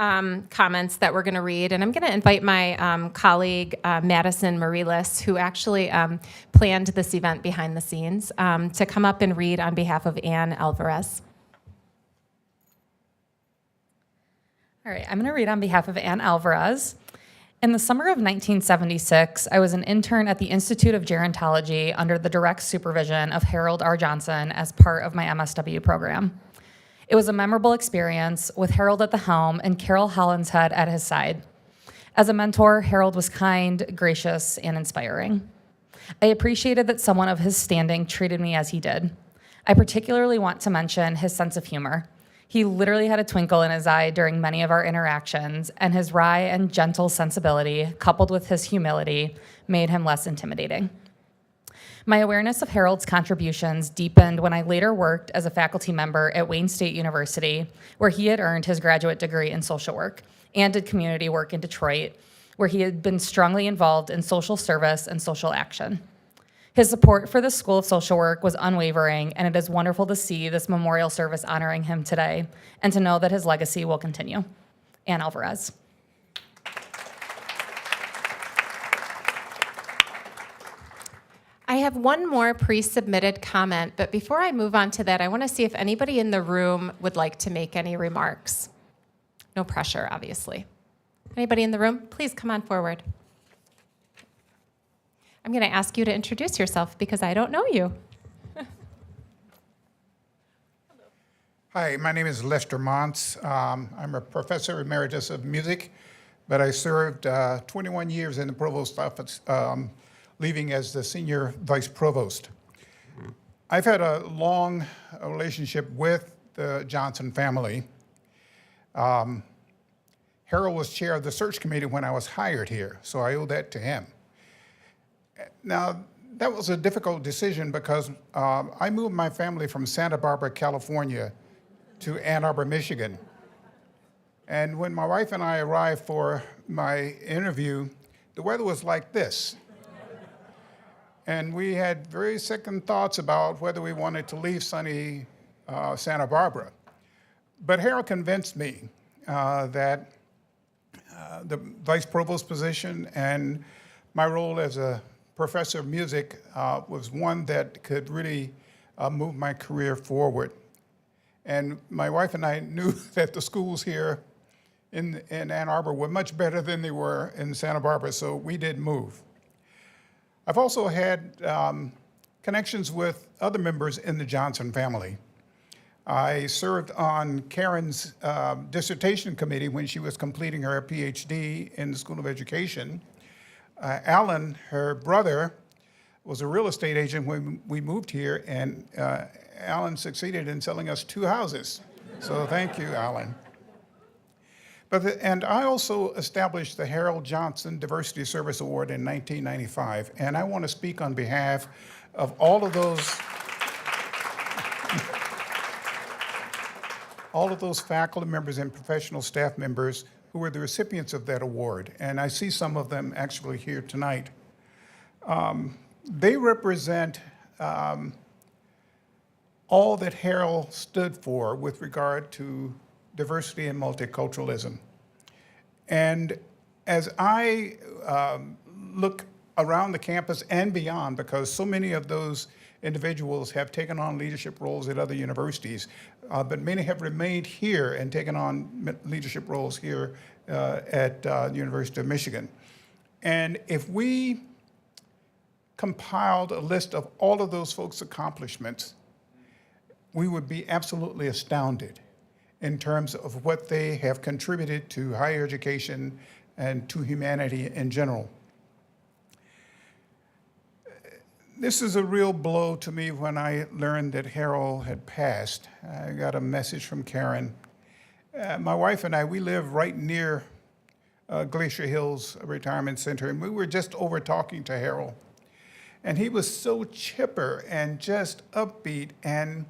comments that we're going to read, and I'm going to invite my colleague, Madison Marilis, who actually planned this event behind the scenes, to come up and read on behalf of Ann Alvarez. All right, I'm going to read on behalf of Ann Alvarez. In the summer of 1976, I was an intern at the Institute of Gerontology under the direct supervision of Harold R. Johnson as part of my MSW program. It was a memorable experience with Harold at the helm and Carol Hollinshead at his side. As a mentor, Harold was kind, gracious, and inspiring. I appreciated that someone of his standing treated me as he did. I particularly want to mention his sense of humor. He literally had a twinkle in his eye during many of our interactions, and his wry and gentle sensibility, coupled with his humility, made him less intimidating. My awareness of Harold's contributions deepened when I later worked as a faculty member at Wayne State University, where he had earned his graduate degree in social work, and did community work in Detroit, where he had been strongly involved in social service and social action. His support for the School of Social Work was unwavering, and it is wonderful to see this memorial service honoring him today, and to know that his legacy will continue. Ann Alvarez. I have one more pre-submitted comment, but before I move on to that, I want to see if anybody in the room would like to make any remarks. No pressure, obviously. Anybody in the room? Please come on forward. I'm going to ask you to introduce yourself because I don't know you. Hi, my name is Lester Montz. I'm a professor emeritus of music, but I served 21 years in the provost office, leaving as the senior vice provost. I've had a long relationship with the Johnson family. Harold was chair of the search committee when I was hired here, so I owe that to him. Now, that was a difficult decision because I moved my family from Santa Barbara, California to Ann Arbor, Michigan. And when my wife and I arrived for my interview, the weather was like this. And we had very second thoughts about whether we wanted to leave sunny Santa Barbara. But Harold convinced me that the vice provost position and my role as a professor of music was one that could really move my career forward. And my wife and I knew that the schools here in Ann Arbor were much better than they were in Santa Barbara, so we did move. I've also had connections with other members in the Johnson family. I served on Karen's dissertation committee when she was completing her PhD in the School of Education. Alan, her brother, was a real estate agent when we moved here, and Alan succeeded in selling us 2 houses. So thank you, Alan. And I also established the Harold Johnson Diversity Service Award in 1995, and I want to speak on behalf of all of those faculty members and professional staff members who were the recipients of that award, and I see some of them actually here tonight. They represent all that Harold stood for with regard to diversity and multiculturalism. And as I look around the campus and beyond, because so many of those individuals have taken on leadership roles at other universities, but many have remained here and taken on leadership roles here at the University of Michigan. And if we compiled a list of all of those folks' accomplishments, we would be absolutely astounded in terms of what they have contributed to higher education and to humanity in general. This is a real blow to me when I learned that Harold had passed. I got a message from Karen. My wife and I, we live right near Glacier Hills Retirement Center, and we were just over talking to Harold. And he was so chipper and just upbeat. And,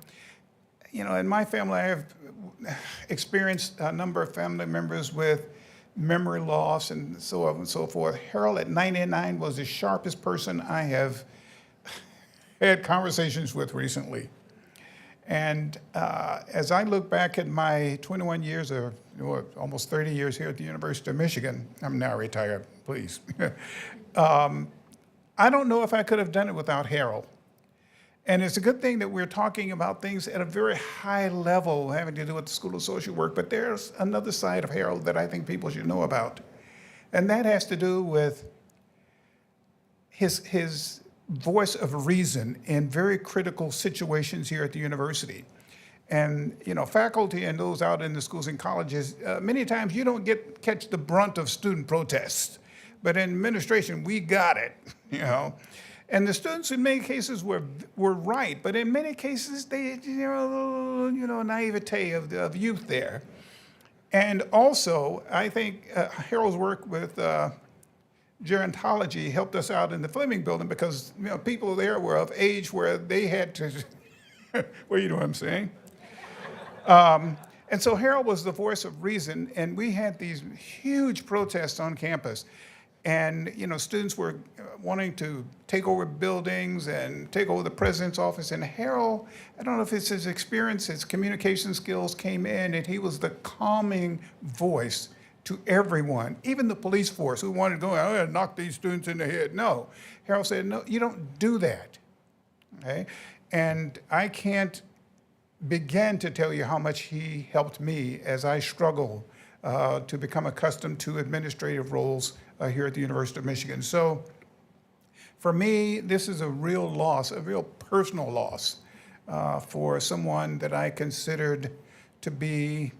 you know, in my family, I have experienced a number of family members with memory loss and so on and so forth. Harold at 99 was the sharpest person I have had conversations with recently. And as I look back at my 21 years or almost 30 years here at the University of Michigan, I'm now retired, please. I don't know if I could have done it without Harold. And it's a good thing that we're talking about things at a very high level having to do with the School of Social Work, but there's another side of Harold that I think people should know about. And that has to do with his voice of reason in very critical situations here at the university. And, you know, faculty and those out in the schools and colleges, many times you don't catch the brunt of student protests. But in administration, we got it, you know. And the students in many cases were right, but in many cases they, naivete of youth there. And also, I think Harold's work with gerontology helped us out in the Fleming building because, you know, people there were of age where they had to, well, you know what I'm saying. And so Harold was the voice of reason, and we had these huge protests on campus. And, you know, students were wanting to take over buildings and take over the president's office. And Harold, I don't know if it's his experience, his communication skills came in, and he was the calming voice to everyone, even the police force who wanted to go, I'm going to knock these students in the head. No. Harold said, no, you don't do that. Okay? And I can't begin to tell you how much he helped me as I struggle to become accustomed to administrative roles here at the University of Michigan. So for me, this is a real loss, a real personal loss for someone that I considered to be,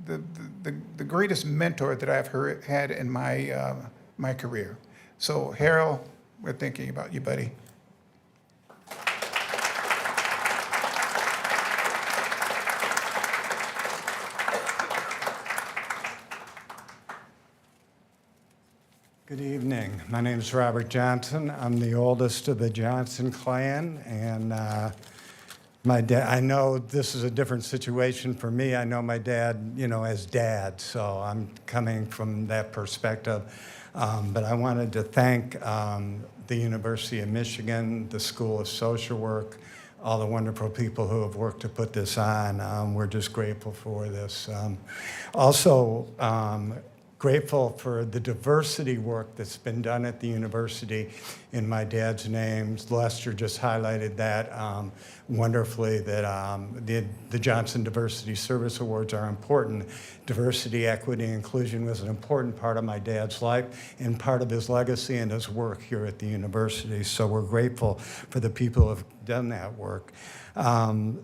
the greatest mentor that I've had in my career. So Harold, we're thinking about you, buddy. Good evening. My name is Robert Johnson. I'm the oldest of the Johnson clan, and my dad, I know this is a different situation for me. I know my dad, as dad, so I'm coming from that perspective. But I wanted to thank the University of Michigan, the School of Social Work, all the wonderful people who have worked to put this on. We're just grateful for this. Also, grateful for the diversity work that's been done at the university in my dad's name. Lester just highlighted that wonderfully, that the Johnson Diversity Service Awards are important. Diversity, equity, inclusion was an important part of my dad's life and part of his legacy and his work here at the university. So we're grateful for the people who have done that work.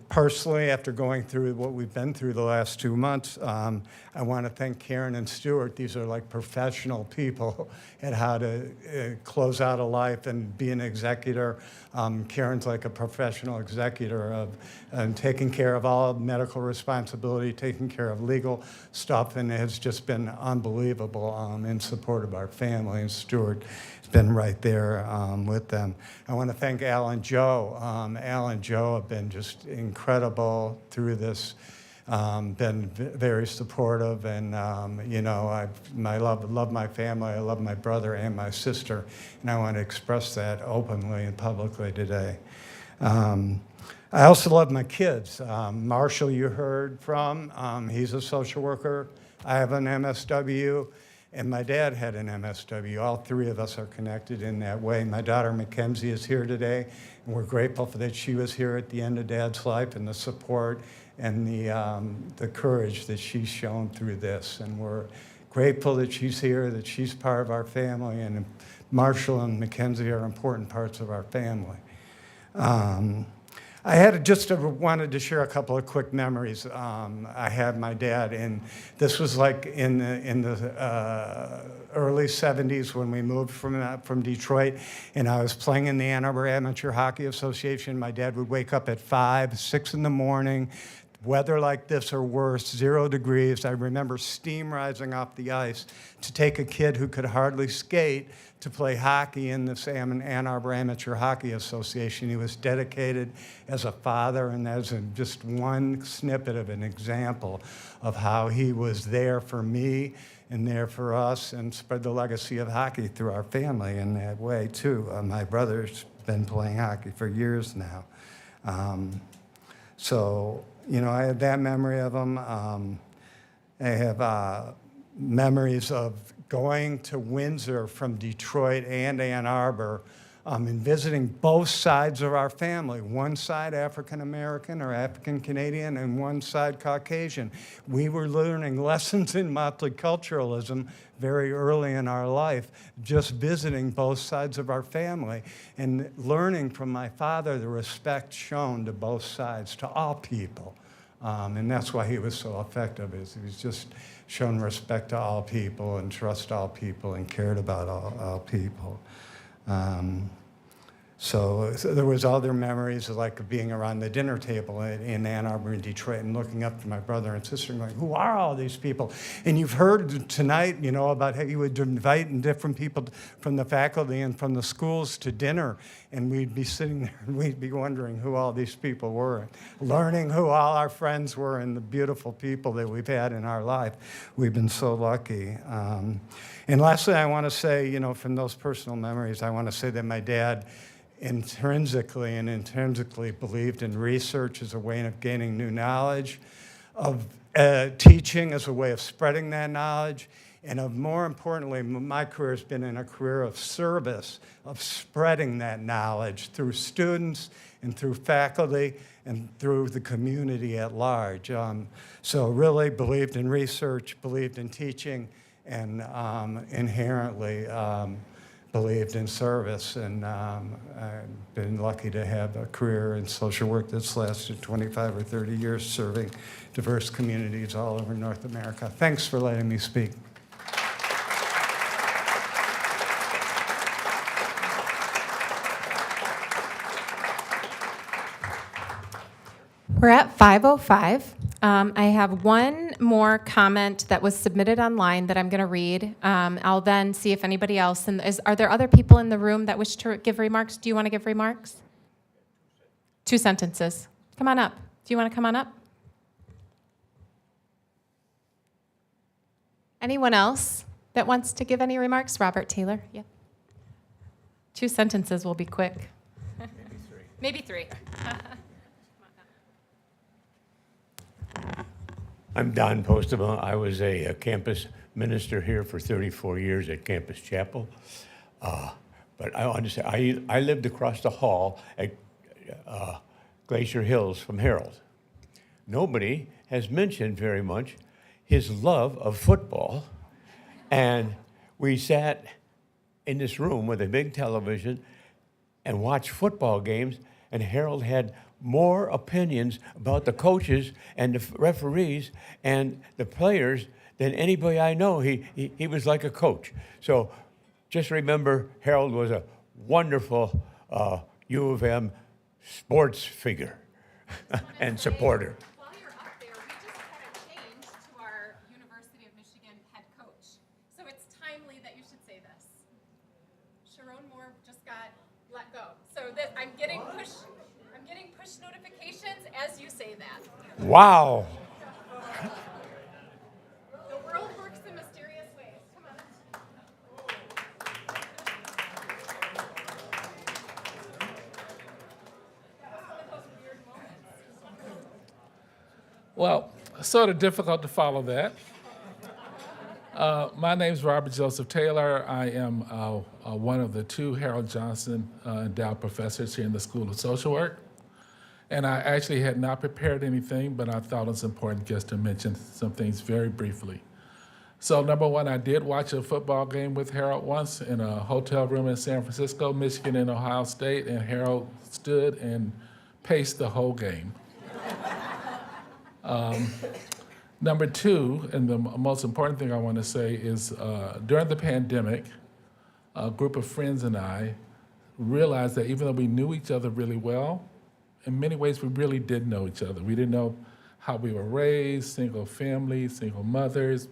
Personally, after going through what we've been through the last 2 months, I want to thank Karen and Stuart. These are like professional people at how to close out a life and be an executor. Karen's like a professional executor of taking care of all medical responsibility, taking care of legal stuff, and has just been unbelievable in support of our family. And Stuart has been right there with them. I want to thank Al and Joe. Al and Joe have been just incredible through this. Been very supportive, and you know, I love my family. I love my brother and my sister, and I want to express that openly and publicly today. I also love my kids. Marshall, you heard from. He's a social worker. I have an MSW, and my dad had an MSW. All three of us are connected in that way. My daughter Mackenzie is here today, and we're grateful for that she was here at the end of Dad's life, and the support and the courage that she's shown through this. And we're grateful that she's here, that she's part of our family, and Marshall and Mackenzie are important parts of our family. I wanted to share a couple of quick memories. I had my dad, and this was like in the early 70s when we moved from Detroit, and I was playing in the Ann Arbor Amateur Hockey Association. My dad would wake up at 5, 6 in the morning, weather like this or worse, 0 degrees. I remember steam rising off the ice to take a kid who could hardly skate to play hockey in this Ann Arbor Amateur Hockey Association. He was dedicated as a father, and as just one snippet of an example of how he was there for me and there for us, and spread the legacy of hockey through our family in that way too. My brother's been playing hockey for years now. So, you know, I have that memory of him. I have memories of going to Windsor from Detroit and Ann Arbor and visiting both sides of our family, one side African-American or African-Canadian and one side Caucasian. We were learning lessons in multiculturalism very early in our life, just visiting both sides of our family and learning from my father the respect shown to both sides, to all people. And that's why he was so effective, is he was just shown respect to all people and trust all people and cared about all people. So there was other memories of like being around the dinner table in Ann Arbor and Detroit and looking up to my brother and sister and going, who are all these people? And you've heard tonight, you know, about how you would invite different people from the faculty and from the schools to dinner, and we'd be sitting there and we'd be wondering who all these people were, learning who all our friends were and the beautiful people that we've had in our life. We've been so lucky. And lastly, I want to say, you know, from those personal memories, I want to say that my dad intrinsically believed in research as a way of gaining new knowledge, of teaching as a way of spreading that knowledge, and of more importantly, my career has been in a career of service, of spreading that knowledge through students and through faculty and through the community at large. So really believed in research, believed in teaching, and inherently believed in service, and I've been lucky to have a career in social work that's lasted 25 or 30 years serving diverse communities all over North America. Thanks for letting me speak. We're at 5:05. I have one more comment that was submitted online that I'm going to read. I'll then see if anybody else, are there other people in the room that wish to give remarks? Do you want to give remarks? 2 sentences. Come on up. Do you want to come on up? Anyone else that wants to give any remarks? Robert Taylor. Yeah. 2 sentences will be quick. Maybe 3. Maybe 3. I'm Don Postema. I was a campus minister here for 34 years at Campus Chapel. But I want to say, I lived across the hall at Glacier Hills from Harold. Nobody has mentioned very much his love of football. And we sat in this room with a big television and watched football games, and Harold had more opinions about the coaches and the referees and the players than anybody I know. He was like a coach. So just remember, Harold was a wonderful U of M sports figure and supporter. While you're up there, we just had a change to our University of Michigan head coach. So it's timely that you should say this. Sharon Moore just got let go. So that I'm getting push notifications as you say that. Wow. The world works in mysterious ways. Come on. Well, sort of difficult to follow that. My name is Robert Joseph Taylor. I am one of the 2 Harold Johnson endowed professors here in the School of Social Work. And I actually had not prepared anything, but I thought it was important just to mention some things very briefly. So number one, I did watch a football game with Harold once in a hotel room in San Francisco, Michigan, and Ohio State, and Harold stood and paced the whole game. Number two, and the most important thing I want to say is during the pandemic, a group of friends and I realized that even though we knew each other really well, in many ways we really did know each other. We didn't know how we were raised, single families, single mothers,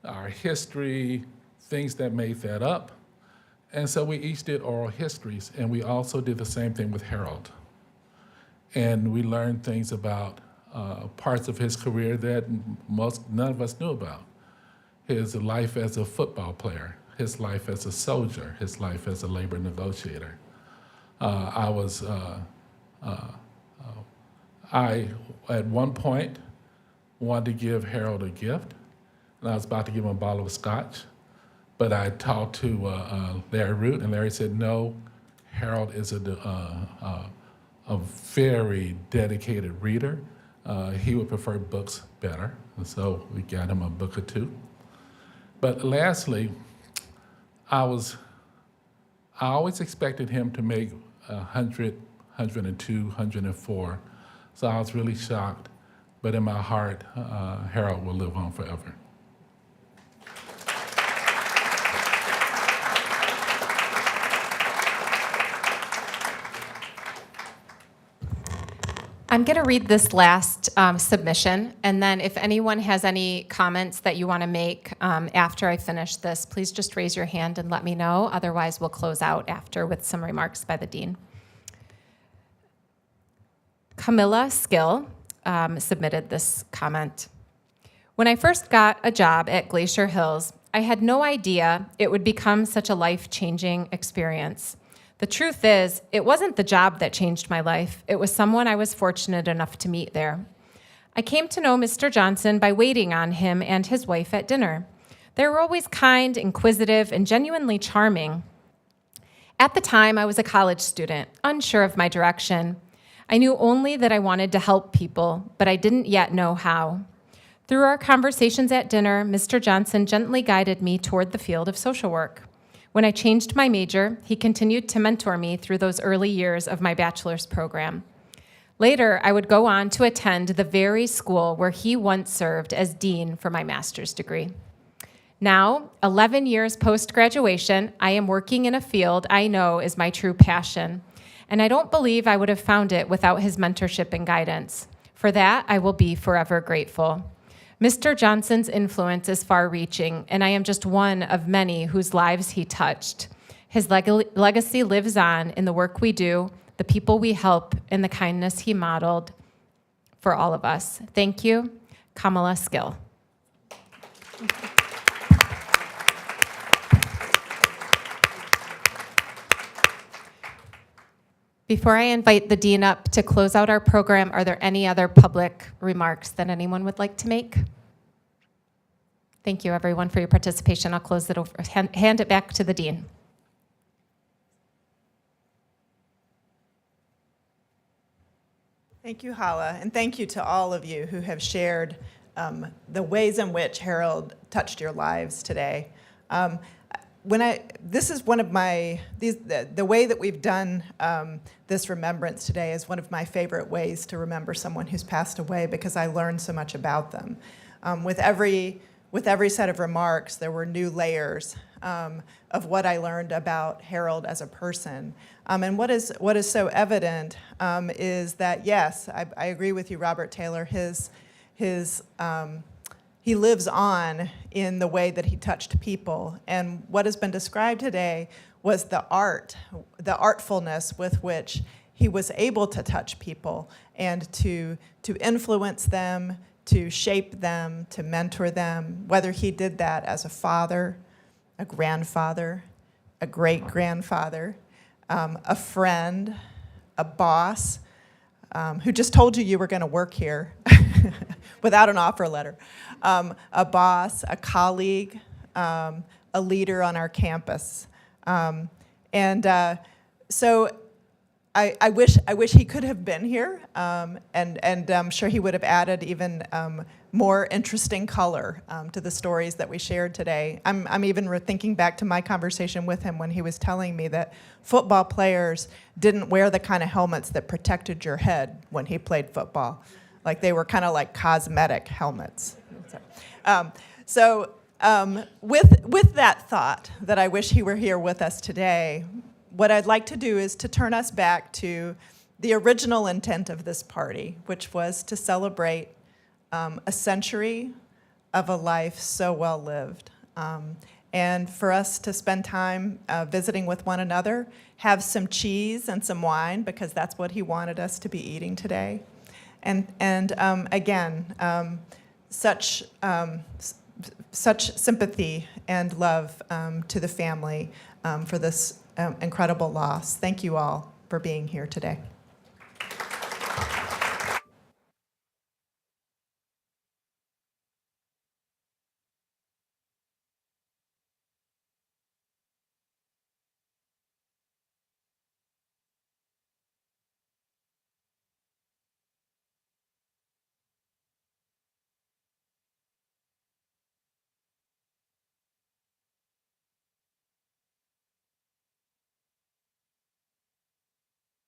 our history, things that made that up. And so we each did oral histories, and we also did the same thing with Harold. And we learned things about parts of his career that none of us knew about. His life as a football player, his life as a soldier, his life as a labor negotiator. I, at one point, wanted to give Harold a gift, and I was about to give him a bottle of scotch, but I talked to Larry Root, and Larry said, no, Harold is a very dedicated reader. He would prefer books better, and so we got him a book or two. But lastly, I always expected him to make 100, 102, 104, so I was really shocked. But in my heart, Harold will live on forever. I'm going to read this last submission, and then if anyone has any comments that you want to make after I finish this, please just raise your hand and let me know. Otherwise, we'll close out after with some remarks by the dean. Camilla Skill submitted this comment. When I first got a job at Glacier Hills, I had no idea it would become such a life-changing experience. The truth is, it wasn't the job that changed my life. It was someone I was fortunate enough to meet there. I came to know Mr. Johnson by waiting on him and his wife at dinner. They were always kind, inquisitive, and genuinely charming. At the time, I was a college student, unsure of my direction. I knew only that I wanted to help people, but I didn't yet know how. Through our conversations at dinner, Mr. Johnson gently guided me toward the field of social work. When I changed my major, he continued to mentor me through those early years of my bachelor's program. Later, I would go on to attend the very school where he once served as dean for my master's degree. Now, 11 years post-graduation, I am working in a field I know is my true passion, and I don't believe I would have found it without his mentorship and guidance. For that, I will be forever grateful. Mr. Johnson's influence is far-reaching, and I am just one of many whose lives he touched. His legacy lives on in the work we do, the people we help, and the kindness he modeled for all of us. Thank you, Kamala Skill. Before I invite the dean up to close out our program, are there any other public remarks that anyone would like to make? Thank you, everyone, for your participation. I'll close it over, hand it back to the dean. Thank you, Hala, and thank you to all of you who have shared the ways in which Harold touched your lives today. This is one of my, the way that we've done this remembrance today is one of my favorite ways to remember someone who's passed away because I learned so much about them. With every set of remarks, there were new layers of what I learned about Harold as a person. And what is so evident is that, yes, I agree with you, Robert Taylor, he lives on in the way that he touched people. And what has been described today was the artfulness with which he was able to touch people and to influence them, to shape them, to mentor them, whether he did that as a father, a grandfather, a great-grandfather, a friend, a boss, who just told you were going to work here without an offer letter, a boss, a colleague, a leader on our campus. So I wish he could have been here, and I'm sure he would have added even more interesting color to the stories that we shared today. I'm even thinking back to my conversation with him when he was telling me that football players didn't wear the kind of helmets that protected your head when he played football. Like they were kind of like cosmetic helmets. With that thought that I wish he were here with us today, what I'd like to do is to turn us back to the original intent of this party, which was to celebrate a century of a life so well lived. And for us to spend time visiting with one another, have some cheese and some wine, because that's what he wanted us to be eating today. And again, such sympathy and love to the family for this incredible loss. Thank you all for being here today.